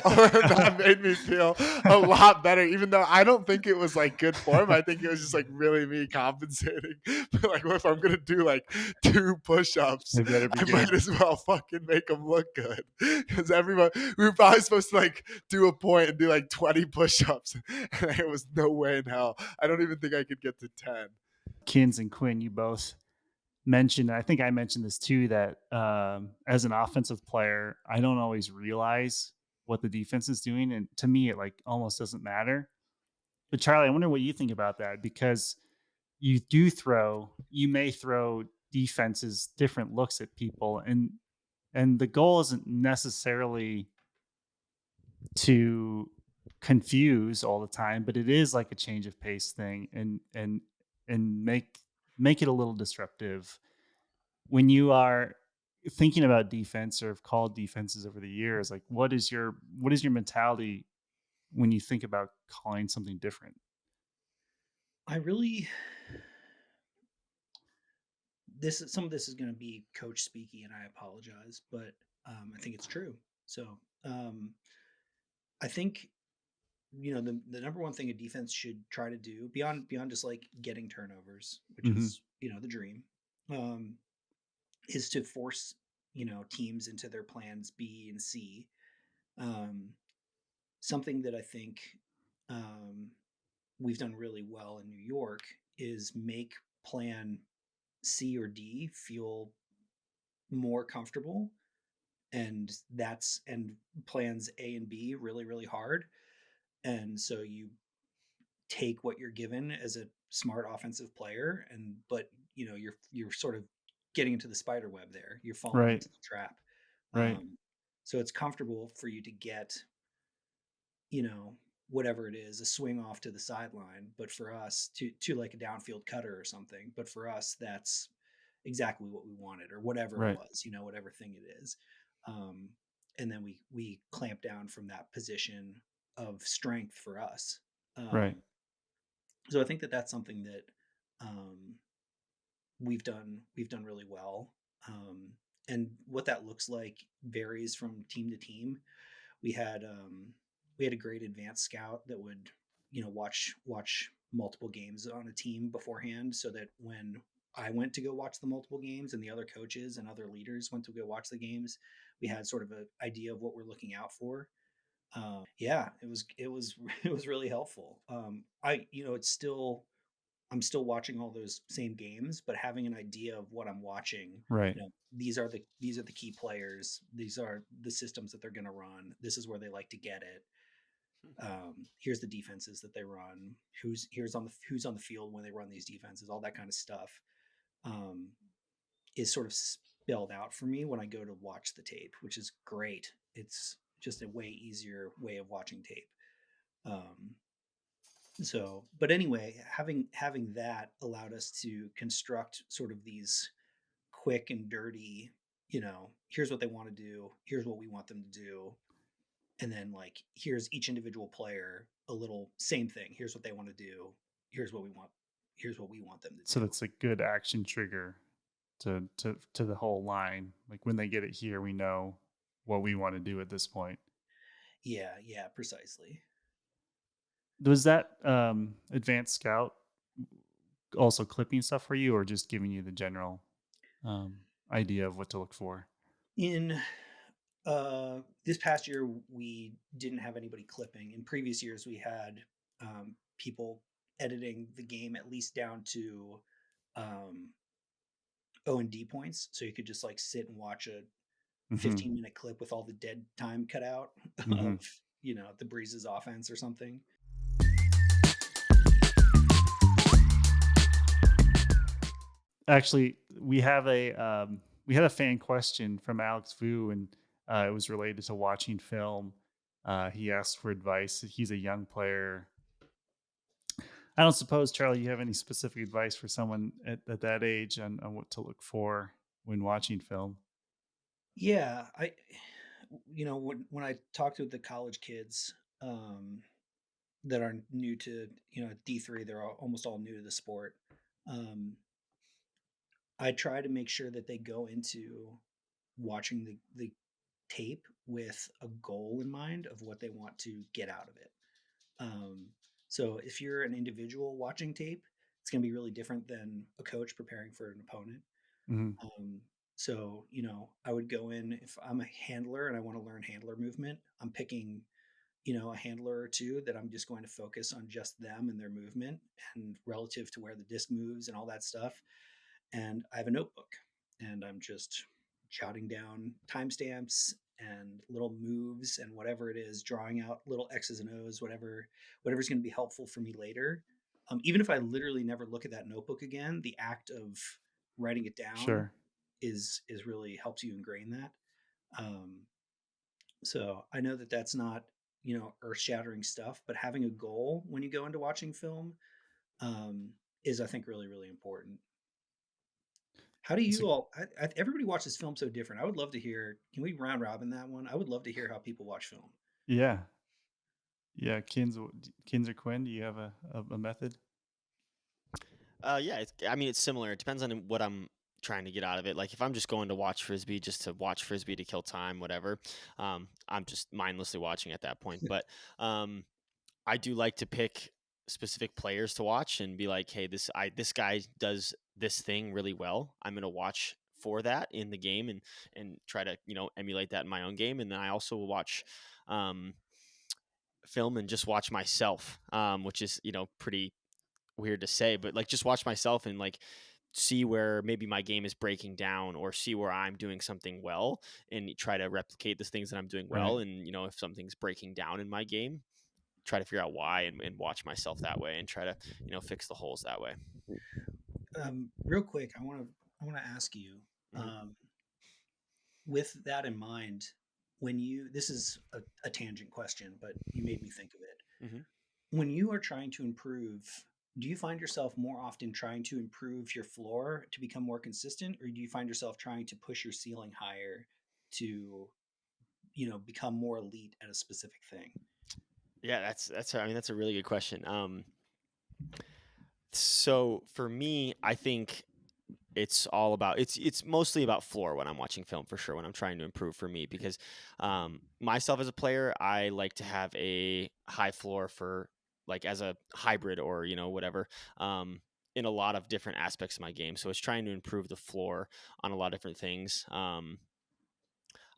a lot better. Even though I don't think it was like good form, I think it was just like really me compensating. But like, if I'm gonna do like 2 push-ups, They better be I good. might as well fucking make them look good. Because we were probably supposed to like do a point and do like 20 push-ups, and there was no way in hell. I don't even think I could get to 10. Kins and Quinn, you both mentioned, I think I mentioned this too, that as an offensive player, I don't always realize what the defense is doing, and to me it like almost doesn't matter. But Charlie, I wonder what you think about that, because you may throw defenses different looks at people, and the goal isn't necessarily to confuse all the time, but it is like a change of pace thing, and make it a little disruptive. When you are thinking about defense or have called defenses over the years, like what is your mentality when you think about calling something different? I really some of this is going to be coach speaky, and I apologize, but I think it's true. So I think the number one thing a defense should try to do beyond just like getting turnovers, which Hmm. is the dream, um, is to force teams into their plans B and C. Um, Something that I think um, we've done really well in New York is make plan C or D feel more comfortable, and plans A and B really really hard. And so you take what you're given as a smart offensive player, but you're sort of getting into the spider web there. You're falling Right. into the trap. Right. So it's comfortable for you to get you know whatever it is, a swing off to the sideline, but for us to like a downfield cutter or something, but for us that's exactly what we wanted, or whatever it Right. was, whatever thing it is. um, and then we clamp down from that position of strength for us. Right. So I think that that's something that um, we've done really well. um, and what that looks like varies from team to team. we had um, we had a great advanced scout that would watch multiple games on a team beforehand, so that when I went to go watch the multiple games and the other coaches and other leaders went to go watch the games, we had sort of an idea of what we're looking out for. Yeah, it was it was really helpful. It's still I'm still watching all those same games, but having an idea of what I'm watching. Right. These are the key players. These are the systems that they're going to run. This is where they like to get it. Here's the defenses that they run. Who's on the field when they run these defenses. All that kind of stuff um, is sort of spelled out for me when I go to watch the tape, which is great. It's just a way easier way of watching tape. Um, but anyway, having that allowed us to construct sort of these quick and dirty, here's what they want to do, here's what we want them to do, and then like here's each individual player a little same thing. Here's what they want to do. Here's what we want. Here's what we want them to So do. that's a good action trigger to the whole line. Like when they get it here, we know what we want to do at this point. Yeah, precisely. Was that advanced scout also clipping stuff for you, or just giving you the general um, idea of what to look for? In this past year, we didn't have anybody clipping. In previous years, we had people editing the game at least down to um, O&D points, so you could just like sit and watch a Hmm. 15-minute clip with all the dead time cut out Hmm. of the Breeze's offense or something. Actually, we had a fan question from Alex Vu, and it was related to watching film. He asked for advice. He's a young player. I don't suppose, Charlie, you have any specific advice for someone at that age on what to look for when watching film? Yeah, when I talk to the college kids um, that are new to D3, they're almost all new to the sport. Um, I try to make sure that they go into watching the tape with a goal in mind of what they want to get out of it. Um, so if you're an individual watching tape, it's going to be really different than a coach preparing for an opponent. Hmm. Um, so, I would go in if I'm a handler and I want to learn handler movement. I'm picking, a handler or two that I'm just going to focus on just them and their movement and relative to where the disc moves and all that stuff. And I have a notebook and I'm just jotting down timestamps and little moves and whatever it is, drawing out little X's and O's, whatever's going to be helpful for me later. Even if I literally never look at that notebook again, the act of writing it down Sure. is really helps you ingrain that. Um, so I know that that's not, earth shattering stuff, but having a goal when you go into watching film is, I think, really, really important. How do It's a, you all? Everybody watches film so different. I would love to hear. Can we round robin that one? I would love to hear how people watch film. yeah. Yeah. Kins or Quinn, do you have a method? Yeah, I mean, it's similar. It depends on what I'm trying to get out of it. Like if I'm just going to watch frisbee, just to watch frisbee to kill time, whatever, I'm just mindlessly watching at that point. But um, I do like to pick specific players to watch and be like, hey, this guy does this thing really well. I'm gonna watch for that in the game and try to emulate that in my own game. And then I also will watch um, film and just watch myself, which is pretty weird to say, but like just watch myself and like see where maybe my game is breaking down or see where I'm doing something well and try to replicate the things that I'm doing Right. well. And if something's breaking down in my game, try to figure out why and watch myself that way and try to fix the holes that way. Real quick, I want to ask you, Hmm. um, with that in mind, when you this is a tangent question, but you made me think of it. Hmm. When you are trying to improve, do you find yourself more often trying to improve your floor to become more consistent, or do you find yourself trying to push your ceiling higher to, become more elite at a specific thing? Yeah, I mean, that's a really good question. So for me, I think it's mostly about floor when I'm watching film, for sure, when I'm trying to improve for me, because myself as a player, I like to have a high floor for like as a hybrid or whatever, in a lot of different aspects of my game. So it's trying to improve the floor on a lot of different things.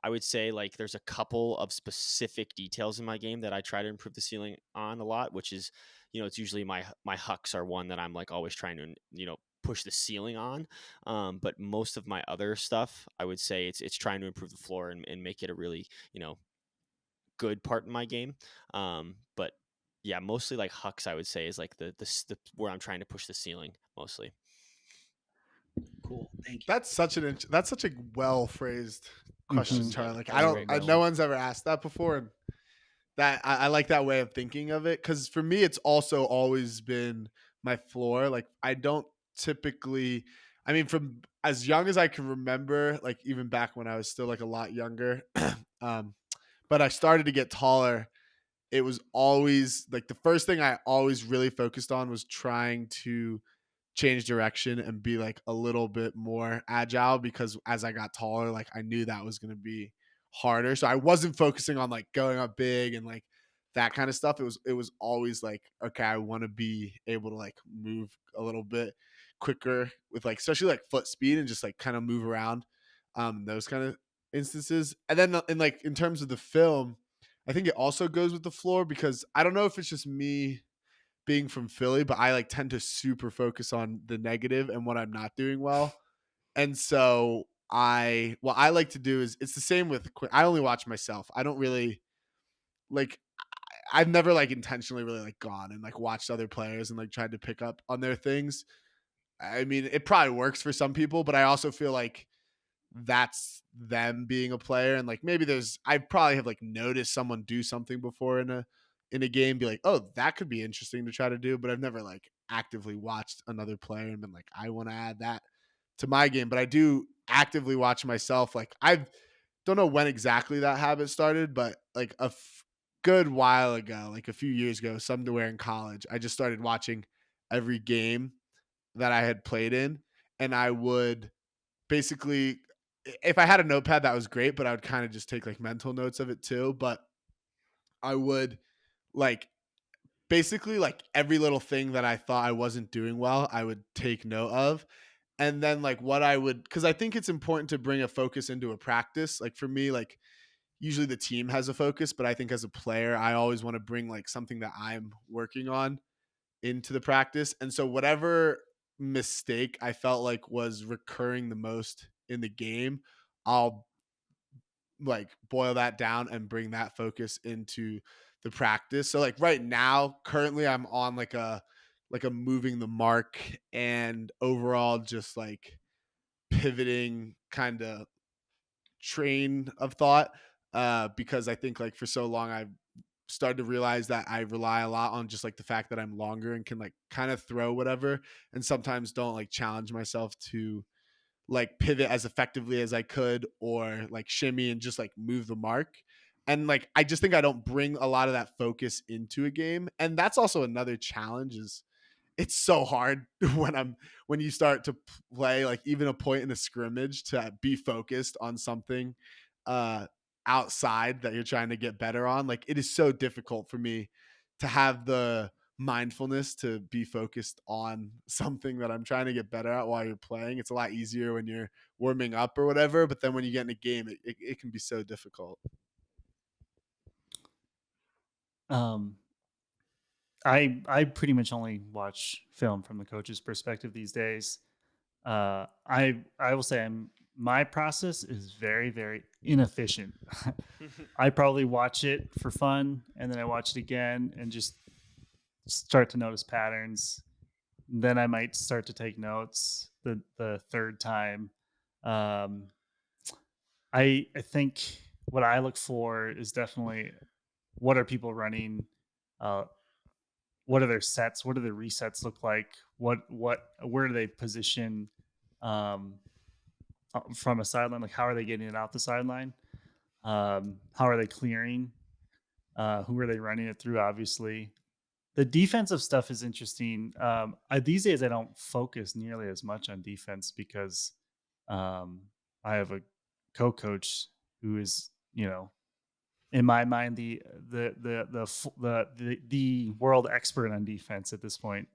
I would say like there's a couple of specific details in my game that I try to improve the ceiling on a lot, which is, it's usually my hucks are one that I'm like always trying to, push the ceiling on. But most of my other stuff, I would say it's trying to improve the floor and make it a really, good part in my game. But yeah, mostly like hucks, I would say is like the where I'm trying to push the ceiling mostly. Cool, thank you. That's such a well phrased That question, Hmm. was Charlie. Like that I was a don't, great no question. one's ever asked that before, and that I like that way of thinking of it, because for me, it's also always been my floor. Like I don't typically, I mean, from as young as I can remember, like even back when I was still like a lot younger, um, but I started to get taller. It was always like the first thing I always really focused on was trying to change direction and be like a little bit more agile, because as I got taller, like I knew that was going to be harder. So I wasn't focusing on like going up big and like that kind of stuff. It was always like, okay, I want to be able to like move a little bit quicker with like especially like foot speed and just like kind of move around, those kind of instances. And then in terms of the film, I think it also goes with the floor, because I don't know if it's just me being from Philly, but I like tend to super focus on the negative and what I'm not doing well. And so what I like to do is it's the same with I only watch myself. I don't really like I've never like intentionally really like gone and like watched other players and like tried to pick up on their things. I mean, it probably works for some people, but I also feel like that's them being a player, and like maybe I probably have like noticed someone do something before in a game, be like, oh, that could be interesting to try to do, but I've never like actively watched another player and been like, I want to add that to my game. But I do actively watch myself. Like I don't know when exactly that habit started, but like good while ago, like a few years ago, somewhere in college, I just started watching every game that I had played in, and I would basically, if I had a notepad, that was great, but I would kind of just take like mental notes of it too. But I would like basically like every little thing that I thought I wasn't doing well, I would take note of. And then like what I would, because I think it's important to bring a focus into a practice. Like for me, like usually the team has a focus, but I think as a player, I always want to bring like something that I'm working on into the practice. And so whatever mistake I felt like was recurring the most in the game, I'll like boil that down and bring that focus into the practice. So like right now, currently I'm on like a moving the mark and overall just like pivoting kind of train of thought, because I think like for so long I've started to realize that I rely a lot on just like the fact that I'm longer and can like kind of throw whatever, and sometimes don't like challenge myself to like pivot as effectively as I could, or like shimmy and just like move the mark. And like I just think I don't bring a lot of that focus into a game. And that's also another challenge, is it's so hard when you start to play like even a point in a scrimmage to be focused on something uh outside that you're trying to get better on. Like it is so difficult for me to have the mindfulness to be focused on something that I'm trying to get better at while you're playing. It's a lot easier when you're warming up or whatever, but then when you get in a game, it can be so difficult. Um, I pretty much only watch film from the coach's perspective these days. I will say my process is very, very inefficient. I probably watch it for fun, and then I watch it again and just start to notice patterns. Then I might start to take notes the third time. Um, I think what I look for is definitely what are people running, uh, what are their sets, what do the resets look like, where do they position, um, from a sideline, like how are they getting it out the sideline, how are they clearing, who are they running it through, obviously. The defensive stuff is interesting. These days I don't focus nearly as much on defense because um, I have a co-coach who is, in my mind, the world expert on defense at this point,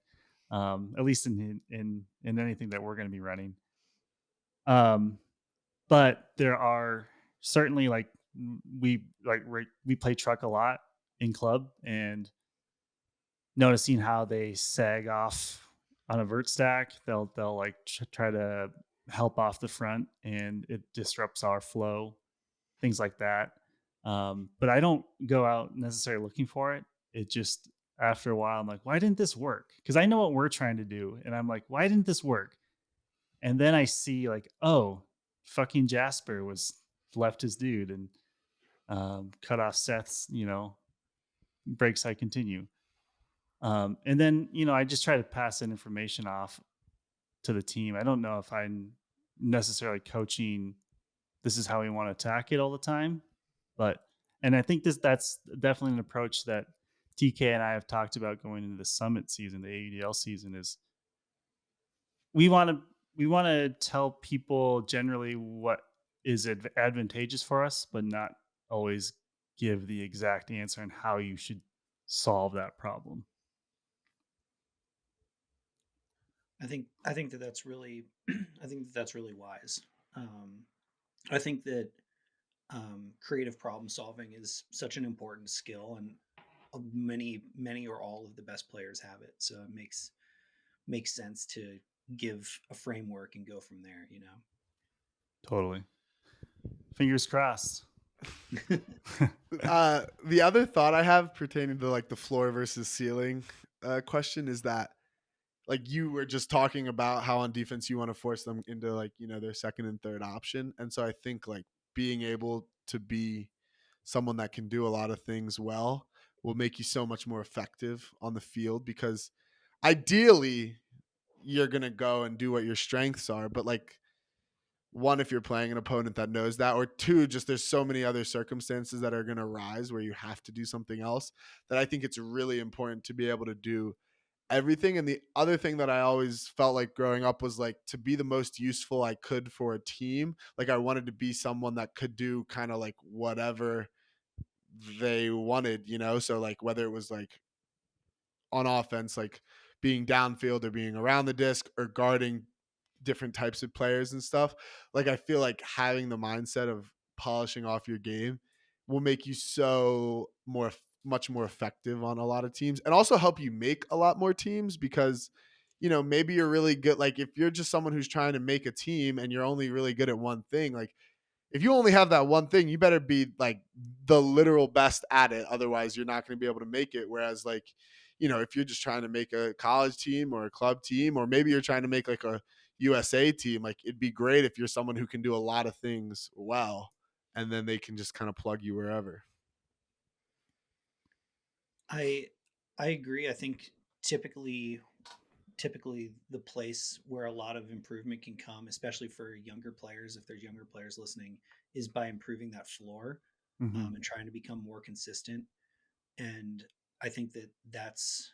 at least in anything that we're going to be running. But there are certainly we play truck a lot in club, and noticing how they sag off on a vert stack, they'll like try to help off the front, and it disrupts our flow, things like that. But I don't go out necessarily looking for it. It just, after a while, I'm like, why didn't this work? Because I know what we're trying to do, and I'm like, why didn't this work? And then I see like, oh, fucking Jasper was left his dude and cut off Seth's, breaks I continue. And then, I just try to pass that information off to the team. I don't know if I'm necessarily coaching, this is how we want to attack it all the time. And I think that's definitely an approach that TK and I have talked about going into the summit season, the AUDL season, is we want to tell people generally what is advantageous for us, but not always give the exact answer on how you should solve that problem. I think that that's really I think that that's really wise. I think that creative problem solving is such an important skill, and many or all of the best players have it. So it makes sense to give a framework and go from there. Totally. Fingers crossed. The other thought I have pertaining to like the floor versus ceiling question is that, like, you were just talking about how on defense you want to force them into like, their second and third option. And so I think like being able to be someone that can do a lot of things well will make you so much more effective on the field, because ideally you're going to go and do what your strengths are. But like, one, if you're playing an opponent that knows that, or two, just there's so many other circumstances that are going to rise where you have to do something else, that I think it's really important to be able to do everything. And the other thing that I always felt like growing up was like to be the most useful I could for a team. Like I wanted to be someone that could do kind of like whatever they wanted, So like whether it was like on offense, like being downfield or being around the disc or guarding different types of players and stuff. Like I feel like having the mindset of polishing off your game will make you much more effective on a lot of teams, and also help you make a lot more teams, because maybe you're really good, like if you're just someone who's trying to make a team and you're only really good at one thing, like if you only have that one thing, you better be like the literal best at it. Otherwise, you're not going to be able to make it. Whereas, like, if you're just trying to make a college team or a club team, or maybe you're trying to make like a USA team, like it'd be great if you're someone who can do a lot of things well, and then they can just kind of plug you wherever. I agree. I think typically the place where a lot of improvement can come, especially for younger players, if there's younger players listening, is by improving that floor, Mm-hmm. and trying to become more consistent. And I think that's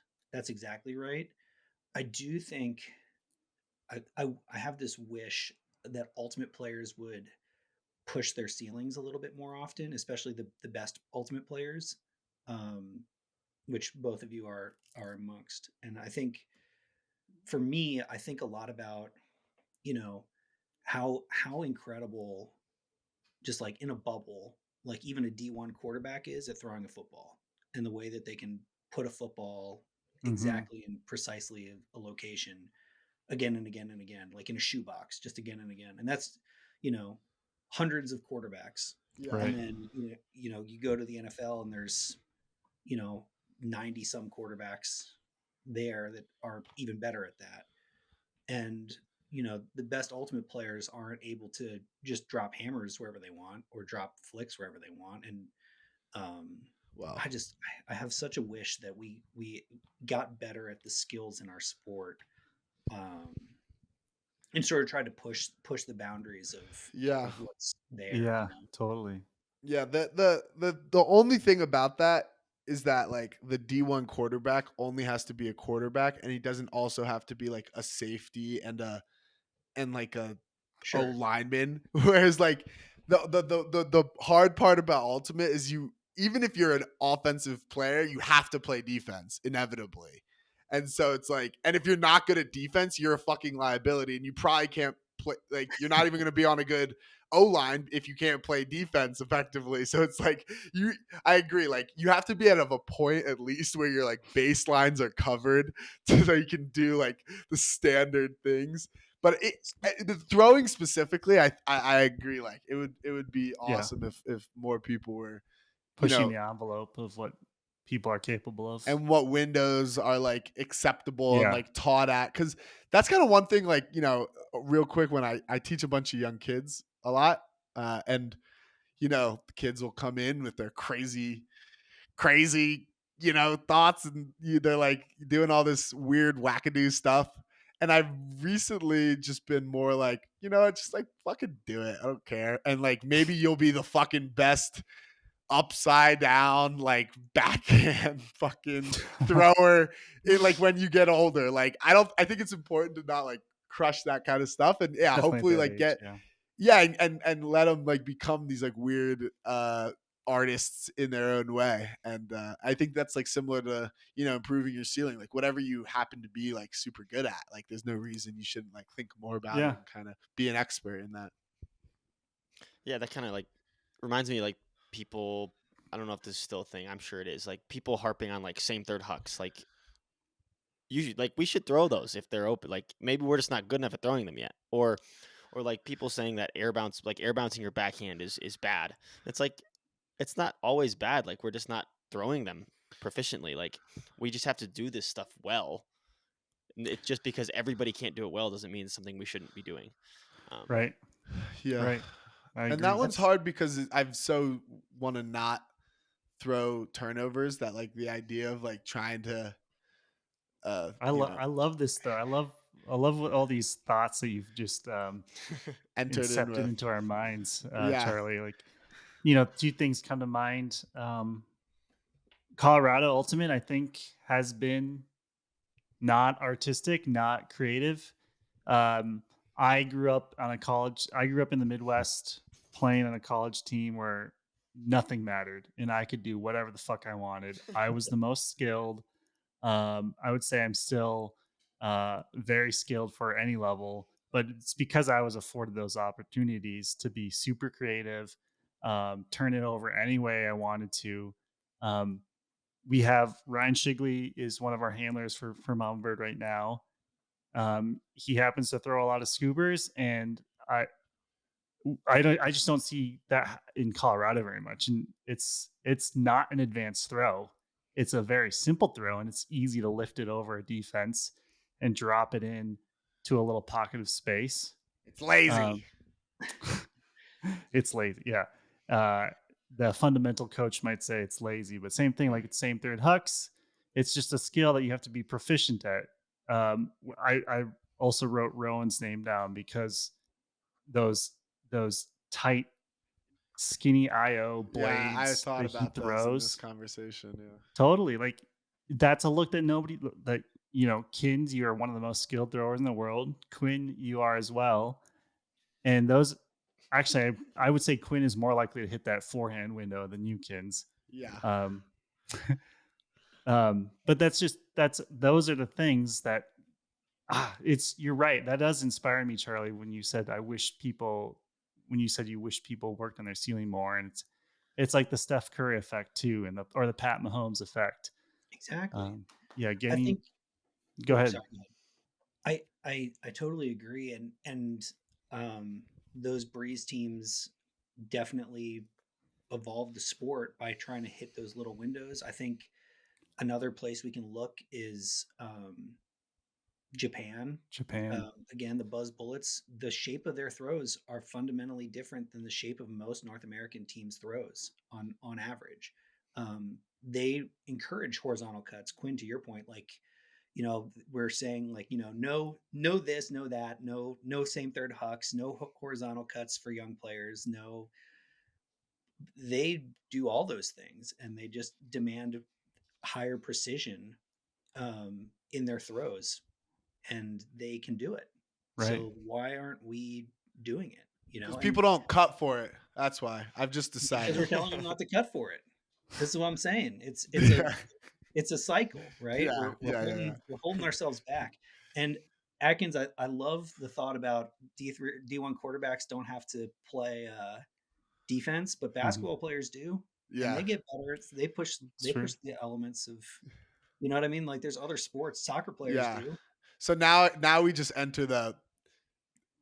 exactly right. I do think I have this wish that ultimate players would push their ceilings a little bit more often, especially the best ultimate players, um, which both of you are amongst. And I think for me, I think a lot about, you know, how incredible, just like in a bubble, like even a D1 quarterback is at throwing a football, and the way that they can put a football Mm-hmm. exactly and precisely a location again and again and again, like in a shoebox, just again and again. And that's, you know, hundreds of quarterbacks. Yeah. Right. And then, you go to the NFL and there's, 90 some quarterbacks there that are even better at that. And, the best ultimate players aren't able to just drop hammers wherever they want or drop flicks wherever they want. And um, Wow. I have such a wish that we got better at the skills in our sport, um, and sort of tried to push the boundaries Yeah. of what's there. Yeah, totally. Yeah, the only thing about that is that like the D1 quarterback only has to be a quarterback, and he doesn't also have to be like a safety and like a Sure. lineman. Whereas like the hard part about ultimate is you, even if you're an offensive player, you have to play defense inevitably. And so it's like, and if you're not good at defense, you're a fucking liability, and you probably can't play. Like you're not even going to be on a good O line if you can't play defense effectively. So it's like I agree. Like you have to be at a point at least where your like baselines are covered, so you can do like the standard things. But the throwing specifically, I agree. Like it would be Yeah. awesome if more people were, Pushing the envelope of what people are capable of. and what windows are like acceptable and Yeah. like taught at. Because that's kind of one thing, like, real quick, when I teach a bunch of young kids a lot, and the kids will come in with their crazy thoughts, and they're like doing all this weird wackadoo stuff. And I've recently just been more like, just like fucking do it, I don't care. And like maybe you'll be the fucking best upside down like backhand fucking thrower like when you get older. Like I think it's important to not like crush that kind of stuff, and yeah, Definitely hopefully at that like age, get yeah. yeah, and let them like become these like weird artists in their own way. And I think that's like similar to improving your ceiling. Like whatever you happen to be like super good at, like there's no reason you shouldn't like think more about it Yeah. and kind of be an expert in that. Yeah, that kind of like reminds me like people. I don't know if this is still a thing. I'm sure it is. Like people harping on like same third hucks. Like usually, like we should throw those if they're open. Like maybe we're just not good enough at throwing them yet. Or like people saying that air bouncing your backhand is bad. It's like it's not always bad. Like we're just not throwing them proficiently. Like we just have to do this stuff well. It just because everybody can't do it well doesn't mean it's something we shouldn't be doing. Right. Yeah. Right. I And agree. that one's hard because I've so want to not throw turnovers that like the idea of like trying to I love this though. I love what all these thoughts that you've just entered in incepted with. into our minds, Yeah. Charlie. Like, two things come to mind. Colorado Ultimate, I think, has been not artistic, not creative. Um, I grew up in the Midwest playing on a college team where nothing mattered and I could do whatever the fuck I wanted. I was the most skilled. I would say I'm still very skilled for any level, but it's because I was afforded those opportunities to be super creative, turn it over any way I wanted to. Um, we have Ryan Shigley is one of our handlers for Mama Bird right now. He happens to throw a lot of scoobers, and I just don't see that in Colorado very much, and it's not an advanced throw. It's a very simple throw, and it's easy to lift it over a defense and drop it in to a little pocket of space. It's lazy. Um, it's lazy, yeah. Uh, the fundamental coach might say it's lazy, but same thing, like it's same third hucks. It's just a skill that you have to be proficient at. I also wrote Rowan's name down because those those tight, skinny IO Yeah, I blades thought that he about those in this throws. conversation. Yeah. Totally, like that's a look that nobody that Kins, you are one of the most skilled throwers in the world. Quinn, you are as well. And those actually, I would say Quinn is more likely to hit that forehand window than you, Kins. Yeah. Um, but that's those are the things that it's you're right. That does inspire me, Charlie, when you said you wish people worked on their ceiling more. And it's like the Steph Curry effect too, and or the Pat Mahomes effect. Exactly. Yeah, I think. go Oh, ahead. sorry. Go ahead. I totally agree, and um, those Breeze teams definitely evolved the sport by trying to hit those little windows. I think another place we can look is Japan. Japan. Again, the Buzz Bullets, the shape of their throws are fundamentally different than the shape of most North American teams' throws on average. They encourage horizontal cuts. Quinn, to your point, like we're saying like no this, no that, no same third hucks, no horizontal cuts for young players. No, they do all those things, and they just demand higher precision in their throws, and they can do it. Right. So why aren't we doing it? Because And people don't cut for it. That's why. I've just because we're decided. telling them not to cut for it. This is what I'm saying. Yeah. It's a cycle, right? Yeah. Yeah. We're holding ourselves back. And Atkins, I love the thought about D1 quarterbacks don't have to play defense, but Mhm. basketball players do, and Yeah. they get better. It's true. The elements of, you know what I mean? Like there's other sports, soccer players Yeah. do. So now we just enter the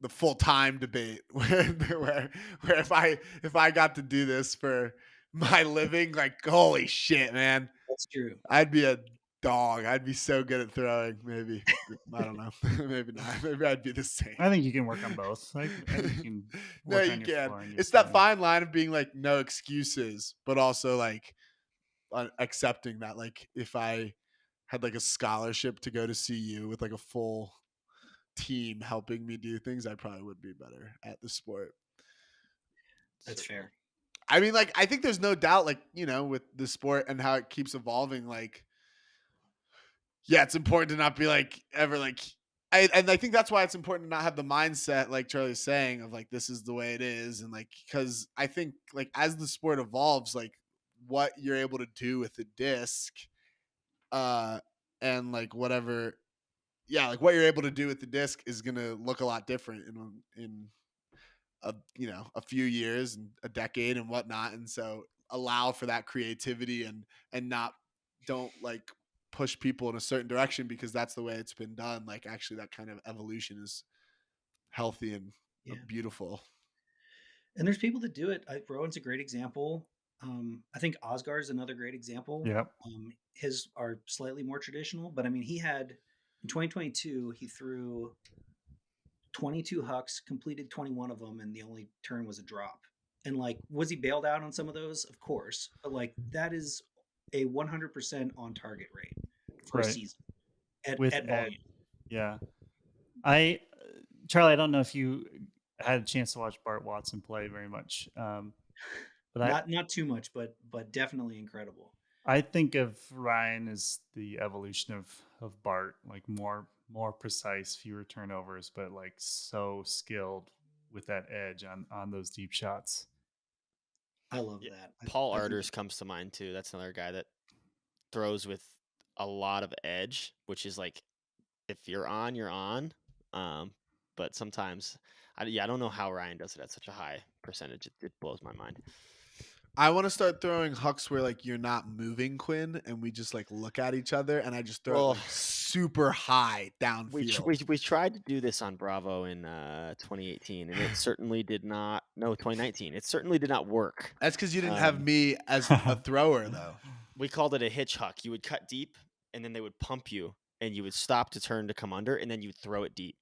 full time debate where if I got to do this for my living, like holy shit, man, That's true. I'd be a dog. I'd be so good at throwing. Maybe I don't know. Maybe not. Maybe I'd be the same. I think you can work on both. I think you can No, work you on your can. floor and your It's that ceiling. fine line of being like no excuses, but also like accepting that like if I had like a scholarship to go to CU with like a full team helping me do things, I probably would be better at the sport. That's Certainly. fair. I mean, like I think there's no doubt, like with the sport and how it keeps evolving, like yeah, it's important to not be like ever like and I think that's why it's important to not have the mindset like Charlie's saying of like this is the way it is, and like because I think like as the sport evolves, like what you're able to do with the disc, and like whatever, yeah, like what you're able to do with the disc is gonna look a lot different in a few years and a decade and whatnot, and so allow for that creativity and not don't like push people in a certain direction because that's the way it's been done. Like actually that kind of evolution is healthy and Yeah. beautiful. And there's people that do it. Rowan's a great example. I think Oscar is another great example. Yep. His are slightly more traditional, but I mean, he had in 2022 he threw 22 hucks, completed 21 of them, and the only turn was a drop. And like, was he bailed out on some of those? Of course, but like that is a 100% on target rate for a Right. season With at Ed. volume. Yeah. I Charlie, I don't know if you had a chance to watch Bart Watson play very much. But Not too much, but definitely incredible. I think of Ryan as the evolution of Bart, like more precise, fewer turnovers, but like so skilled with that edge on those deep shots. I love Yeah, that. Paul I think Arders comes to mind too. That's another guy that throws with a lot of edge, which is like if you're on, you're on. But sometimes, I don't know how Ryan does it at such a high percentage. It blows my mind. I want to start throwing hucks where like you're not moving, Quinn, and we just like look at each other, and I just throw it Well, like super high we downfield. we tried to do this on Bravo in 2018, and it certainly did not. No, 2019. It certainly did not work. That's because you didn't have me as a thrower, though. We called it a hitch huck. You would cut deep, and then they would pump you, and you would stop to turn to come under, and then you'd throw it deep.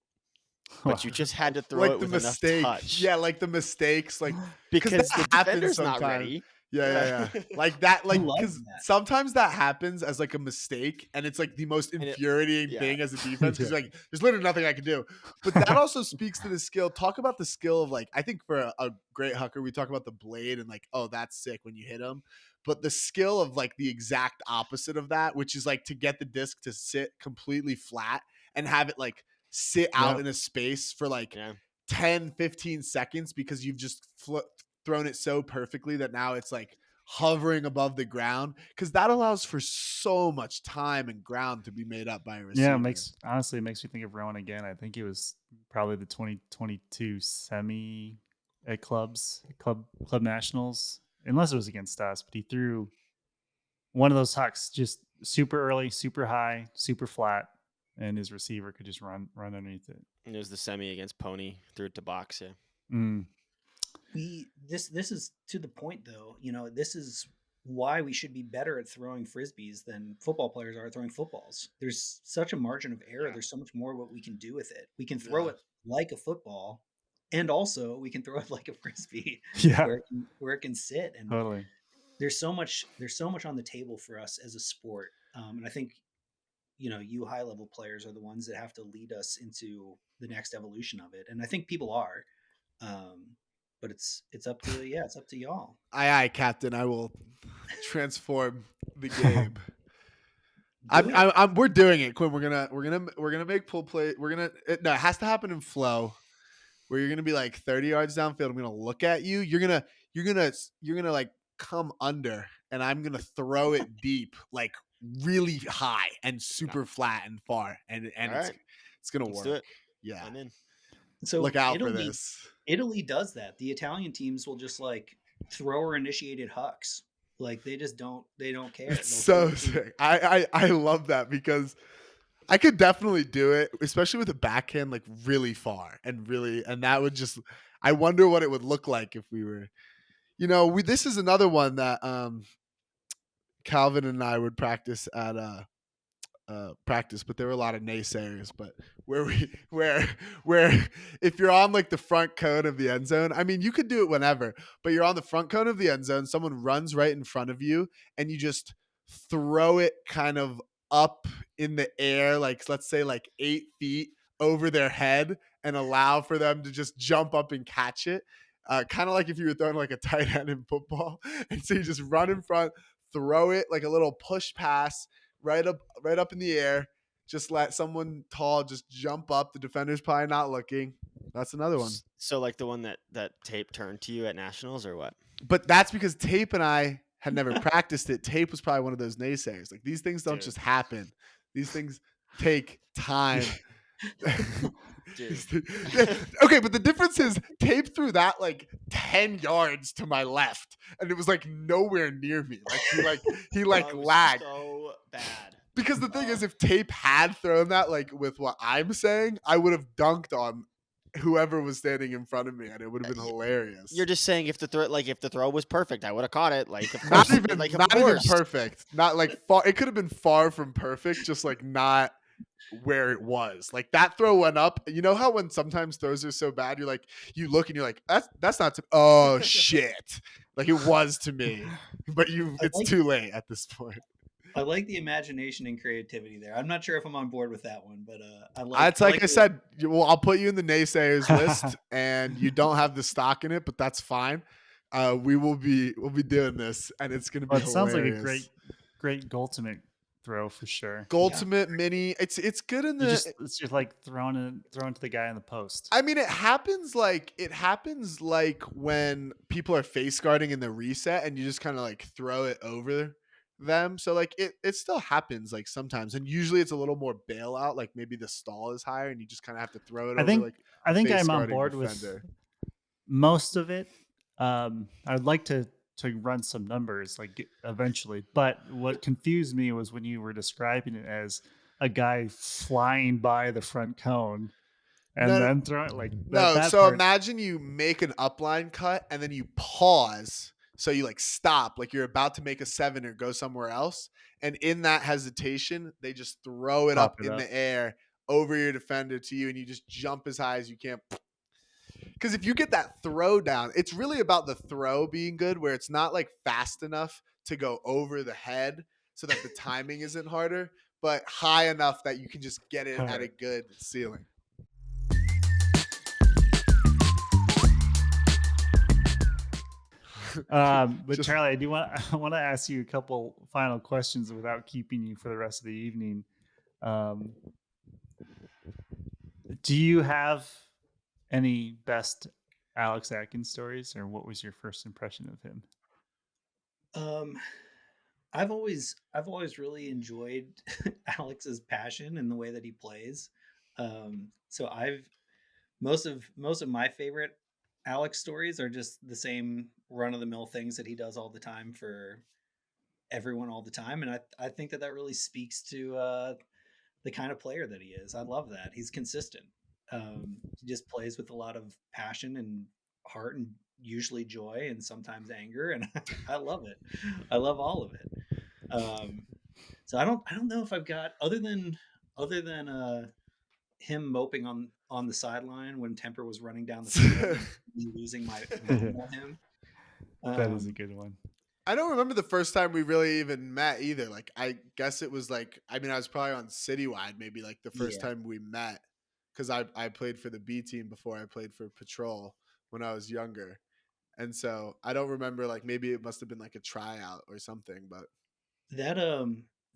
But you just had to throw Like it the with enough mistake, touch. yeah, like the mistakes, like because that the happens defender's not sometimes. ready. Yeah. Like that, like love because that. sometimes that happens as like a mistake, and it's like the most it- infuriating yeah. thing as a defense because Yeah. like there's literally nothing I can do. But that also speaks to the skill. Talk about the skill of like I think for a great hooker, we talk about the blade and like that's sick when you hit him. But the skill of like the exact opposite of that, which is like to get the disc to sit completely flat and have it like sit out Yeah. in a space for like Yeah. 10, 15 seconds because you've just thrown it so perfectly that now it's like hovering above the ground because that allows for so much time and ground to be made up by a receiver. Yeah, it makes me think of Rowan again. I think it was probably the 2022 semi at club nationals, unless it was against us. But he threw one of those hucks just super early, super high, super flat, and his receiver could just run underneath it. And it was the semi against Pony. Threw it to box. Yeah. Mm. This is to the point though. This is why we should be better at throwing frisbees than football players are at throwing footballs. There's such a margin of error. There's so much more what we can do with it. We can throw it like a football, and also we can throw it like a frisbee, Yeah, where it can sit. And totally. there's so much on the table for us as a sport. And I think you high level players are the ones that have to lead us into the next evolution of it. And I think people are. But it's up to y'all. Aye, Captain. I will transform the game. We're doing it, Quinn. We're gonna make pull play. It has to happen in flow, where you're gonna be like 30 yards downfield. I'm gonna look at you. You're gonna like come under, and I'm gonna throw it deep, like really high and super flat and far, and All it's gonna Let's work. do it. Yeah. I'm in. So Look out for this. Italy does that. The Italian teams will just like thrower initiated hucks. Like they don't care. It's so sick. I love that because I could definitely do it, especially with a backhand like really far and that would just I wonder what it would look like if we were this is another one that Calvin and I would practice at practice, but there were a lot of naysayers. But where if you're on like the front cone of the end zone, I mean, you could do it whenever, but you're on the front cone of the end zone, someone runs right in front of you, and you just throw it kind of up in the air, like let's say like 8 feet over their head, and allow for them to just jump up and catch it. Kind of like if you were throwing like a tight end in football, and so you just run in front, throw it like a little push pass right up in the air. Just let someone tall just jump up. The defender's probably not looking. That's another one. So like the one that Tape turned to you at nationals or what? But that's because Tape and I had never practiced it. Tape was probably one of those naysayers. Like these things don't just happen. These things take time. Okay, but the difference is Tape threw that like 10 yards to my left, and it was like nowhere near me. Like he lagged. So bad. Because the thing is, if Tape had thrown that like with what I'm saying, I would have dunked on whoever was standing in front of me, and it would have been hilarious. You're just saying if the throw was perfect, I would have caught it. Like of not course, even like, not even perfect. Not like far. It could have been far from perfect, just like not where it was. Like that throw went up. You know how when sometimes throws are so bad, you're like, you look and you're like, that's not to oh shit. Like it was to me. But it's too late at this point. I like the imagination and creativity there. I'm not sure if I'm on board with that one, but I said, well, I'll put you in the naysayers list, and you don't have the stock in it, but that's fine. We'll be doing this, and it's going to be. Well, it sounds like a great ultimate throw for sure. Ultimate mini. It's good in the. It's just like throwing to the guy in the post. I mean, it happens like when people are face guarding in the reset, and you just kind of like throw it over them. So like it still happens like sometimes, and usually it's a little more bailout, like maybe the stall is higher and you just kind of have to throw it over. I think I'm on board with most of it. I'd like to run some numbers eventually. But what confused me was when you were describing it as a guy flying by the front cone and No, then throwing no. that So part. imagine you make an upline cut and then you pause. So you like stop, like you're about to make a 7 or go somewhere else. And in that hesitation, they just throw it up Pop it in up. the air over your defender to you, and you just jump as high as you can. Because if you get that throw down, it's really about the throw being good, where it's not like fast enough to go over the head so that the timing isn't harder, but high enough that you can just get it at a Alright. good ceiling. But Just- Charlie, I want to ask you a couple final questions without keeping you for the rest of the evening. Um, do you have any best Alex Atkins stories, or what was your first impression of him? I've always really enjoyed Alex's passion and the way that he plays. So I've most of my favorite Alex stories are just the same run of the mill things that he does all the time for everyone all the time, and I think that really speaks to the kind of player that he is. I love that he's consistent. He just plays with a lot of passion and heart, and usually joy, and sometimes anger, and I love it. I love all of it. Um, so I don't know if I've got other than him moping on the sideline when Temper was running down the field and me losing my mind on him. That is a Um, good one. I don't remember the first time we really even met either. Like, I guess it was like, I mean, I was probably on Citywide, maybe like the first yeah, time we met, because I played for the B team before I played for Patrol when I was younger. And so I don't remember, like, maybe it must have been like a tryout or something, but that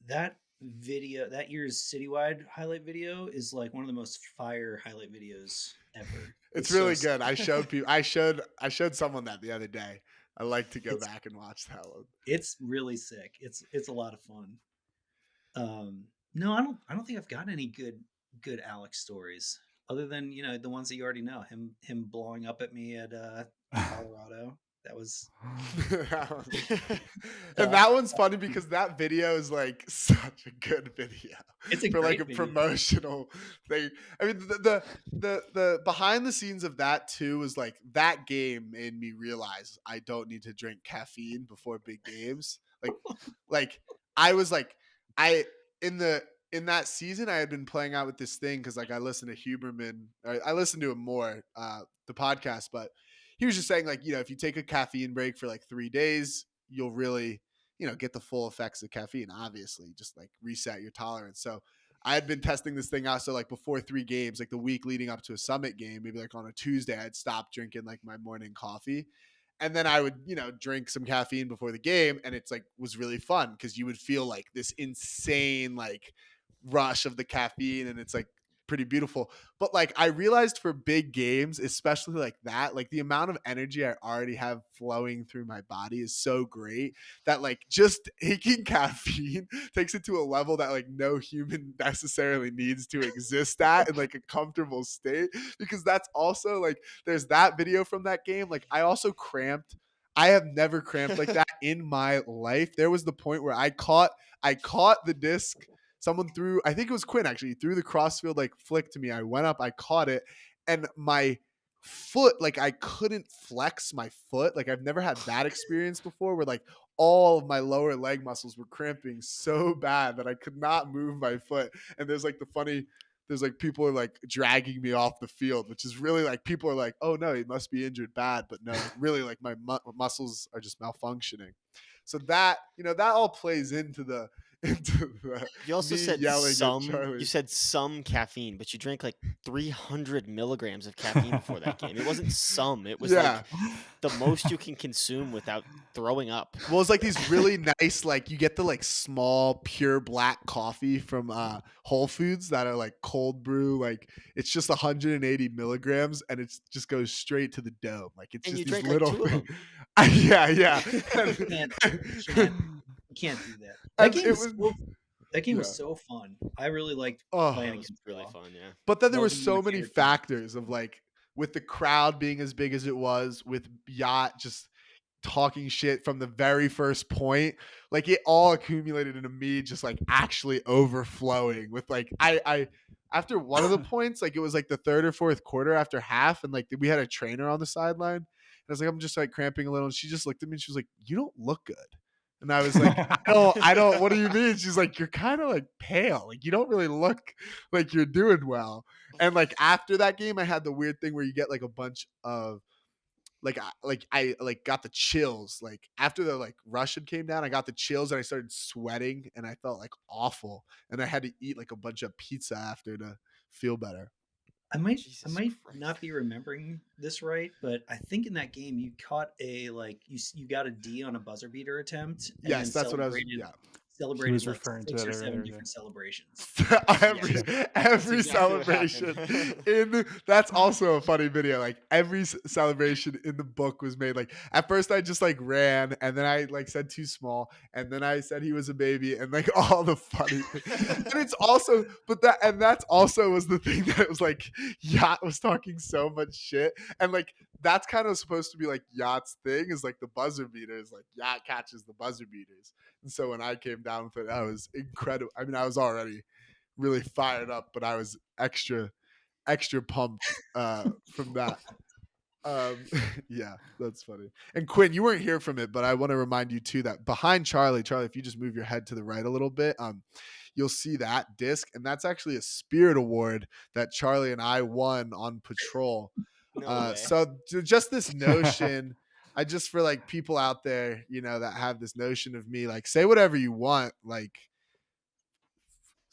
that video, that year's Citywide highlight video, is like one of the most fire highlight videos ever. it's It's so really good. I showed people, I showed someone that the other day. I like to go it's back and watch that one. it's really sick. It's a lot of fun. No, I don't think I've got any good Alex stories other than, the ones that you already know. Him blowing up at me at Colorado. That was And tough. that one's funny because that video is like such a good video It's a for like great a video. promotional thing. I mean, the behind the scenes of that too was like that game made me realize I don't need to drink caffeine before big games. Like I was like I in the in that season I had been playing out with this thing because like I listened to Huberman. I listened to him more the podcast, but he was just saying like, if you take a caffeine break for like 3 days, you'll really, get the full effects of caffeine, obviously, just like reset your tolerance. So I had been testing this thing out. So like before 3 games, like the week leading up to a Summit game, maybe like on a Tuesday, I'd stop drinking like my morning coffee. And then I would, drink some caffeine before the game. And it's like, was really fun because you would feel like this insane, like rush of the caffeine. And it's like, pretty beautiful. But like I realized for big games, especially like that, like the amount of energy I already have flowing through my body is so great that like just taking caffeine takes it to a level that like no human necessarily needs to exist at in like a comfortable state. Because that's also like there's that video from that game. Like I also cramped. I have never cramped like that in my life. There was the point where I caught the disc. Someone threw, I think it was Quinn actually, threw the crossfield like flick to me. I went up, I caught it, and my foot, like I couldn't flex my foot. Like I've never had that experience before where like all of my lower leg muscles were cramping so bad that I could not move my foot. And there's like people are like dragging me off the field, which is really like people are like, oh no, he must be injured bad. But no, like really like my muscles are just malfunctioning. So that, that all plays into the You also me said yelling at you Charlie. said some caffeine, but you drank like 300 milligrams of caffeine before that game. It wasn't some. It was Yeah. like the most you can consume without throwing up. Well, it's like these really nice, like you get the like small pure black coffee from Whole Foods that are like cold brew. Like it's just 180 milligrams and it just goes straight to the dome. Like it's And just you these drank like little 2 of them. yeah. You can't do that. And it was That game yeah. was so fun. I really liked Oh, playing It was against really y'all. fun, yeah. but then there were Those are my so many favorite games. factors of like with the crowd being as big as it was, with Yacht just talking shit from the very first point. Like it all accumulated into me just like actually overflowing with like I after one of the points, like it was like the third or fourth quarter after half, and like we had a trainer on the sideline. And I was like, I'm just like cramping a little, and she just looked at me and she was like, "You don't look good." And I was like, I don't. What do you mean? She's like, "You're kind of like pale. Like you don't really look like you're doing well." And like after that game, I had the weird thing where you get like a bunch of I got the chills. Like after the like Russian came down, I got the chills and I started sweating and I felt like awful. And I had to eat like a bunch of pizza after to feel better. I might Jesus Christ. not be remembering this right, but I think in that game you caught a you got a D on a buzzer beater attempt and Yes, then that's what I was. Yeah. celebrated was like referring to 6 that or 7 earlier, yeah. different celebrations. every exactly what celebration happened. that's also a funny video. Like every celebration in the book was made. Like at first I just like ran, and then I like said too small, and then I said he was a baby, and like all the funny and it's also that's also was the thing that it was like Yacht was talking so much shit, and like that's kind of supposed to be like Yacht's thing is like the buzzer beaters, like Yacht catches the buzzer beaters. And so when I came down with it, I was incredible. I mean, I was already really fired up, but I was extra pumped from that. Yeah, that's funny. And Quinn, you weren't here from it, but I want to remind you too that behind Charlie, if you just move your head to the right a little bit, you'll see that disc, and that's actually a Spirit Award that Charlie and I won on patrol. No way. So just this notion. I just for like people out there, that have this notion of me, like say whatever you want, like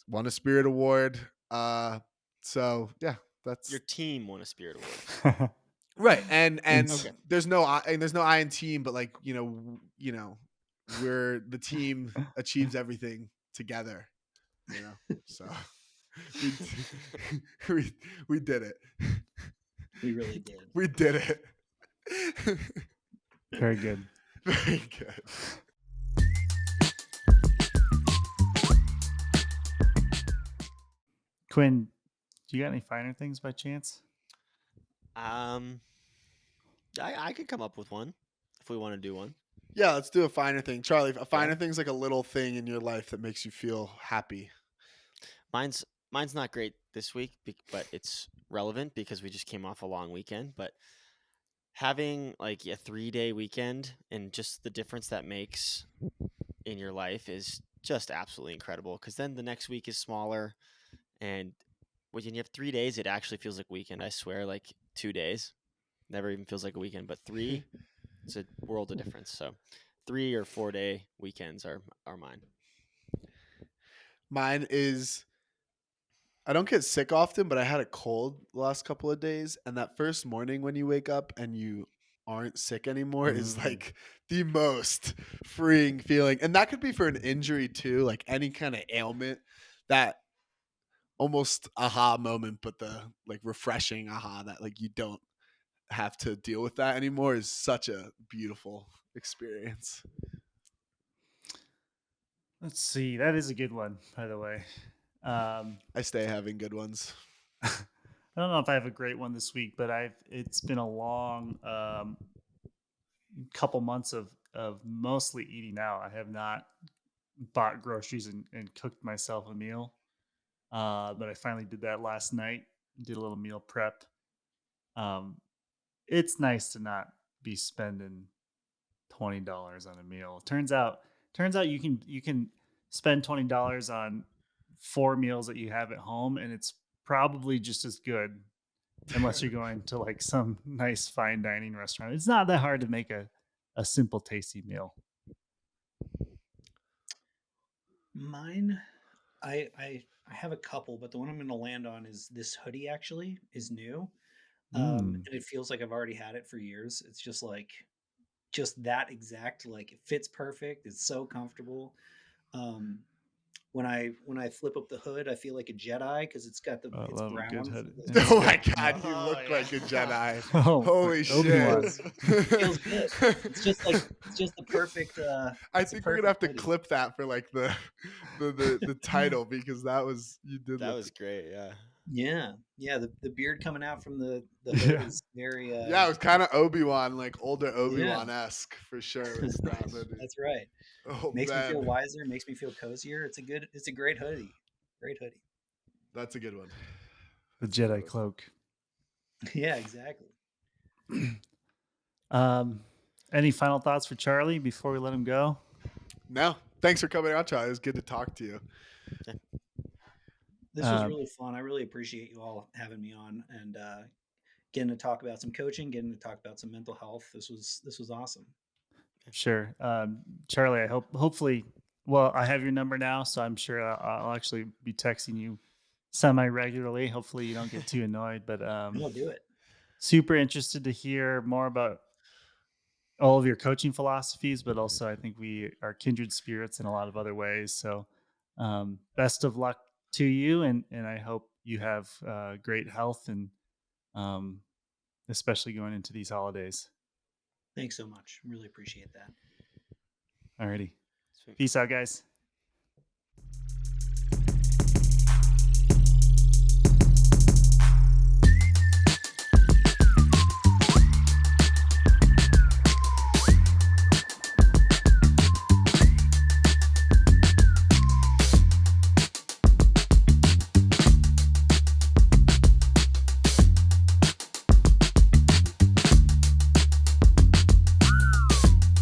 won a Spirit Award. So yeah, that's Your team won a Spirit Award. right. And Okay. there's no I in team, but like we're the team achieves everything together. So we did it. We really did. We did it. Very good. Very good. Quinn, do you got any finer things by chance? I could come up with one if we want to do one. Yeah, let's do a finer thing. Charlie, a finer thing's like a little thing in your life that makes you feel happy. Mine's not great this week, but it's relevant because we just came off a long weekend. But having like a 3-day weekend and just the difference that makes in your life is just absolutely incredible. Because then the next week is smaller, and when you have 3 days, it actually feels like a weekend. I swear, like 2 days never even feels like a weekend, but 3, it's a world of difference. So 3 or 4 day weekends are mine. Mine is I don't get sick often, but I had a cold the last couple of days, and that first morning when you wake up and you aren't sick anymore is like the most freeing feeling. And that could be for an injury too, like any kind of ailment, that almost aha moment, but the like refreshing aha that like you don't have to deal with that anymore is such a beautiful experience. Let's see. That is a good one, by the way. I stay having good ones. I don't know if I have a great one this week, but it's been a long couple months of mostly eating out. I have not bought groceries and cooked myself a meal. But I finally did that last night. Did a little meal prep. It's nice to not be spending $20 on a meal. Turns out you can spend $20 on 4 meals that you have at home, and it's probably just as good, unless you're going to like some nice fine dining restaurant. It's not that hard to make a simple, tasty meal. Mine, I have a couple, but the one I'm going to land on is this hoodie. Actually, is new, and it feels like I've already had it for years. It's just that exact, like it fits perfect. It's so comfortable. When I flip up the hood, I feel like a Jedi because it's got the it's love a brown. good hood. Oh my God, you Oh, look yeah. like a Jedi. Oh, Holy Obi-Wan. shit. Feels good. It's just the perfect. I it's a think we're gonna have to perfect hoodie. clip that for like the title, because that was you did That look- was great. Yeah. Yeah, yeah. The beard coming out from the hood Yeah. is very Yeah, it was kind of Obi-Wan, like older yeah. Obi-Wan-esque for sure. Was that hoodie. That's right. Oh Makes me feel man, wiser. Makes me feel cozier. It's a great hoodie. Great hoodie. that's a good one. The That's a good Jedi one. cloak. Yeah, exactly. Um, any final thoughts for Charlie before we let him go? No, thanks for coming out, Charlie. It was good to talk to you. This was really fun. I really appreciate you all having me on and getting to talk about some coaching, getting to talk about some mental health. This was awesome. Sure. Charlie, I hopefully, well, I have your number now, so I'm sure I'll actually be texting you semi regularly. Hopefully you don't get too annoyed, but No, do it. super interested to hear more about all of your coaching philosophies, but also I think we are kindred spirits in a lot of other ways. So best of luck to you. And I hope you have great health and um, especially going into these holidays. Thanks so much. Really appreciate that. Alrighty. Sweet. Peace out, guys.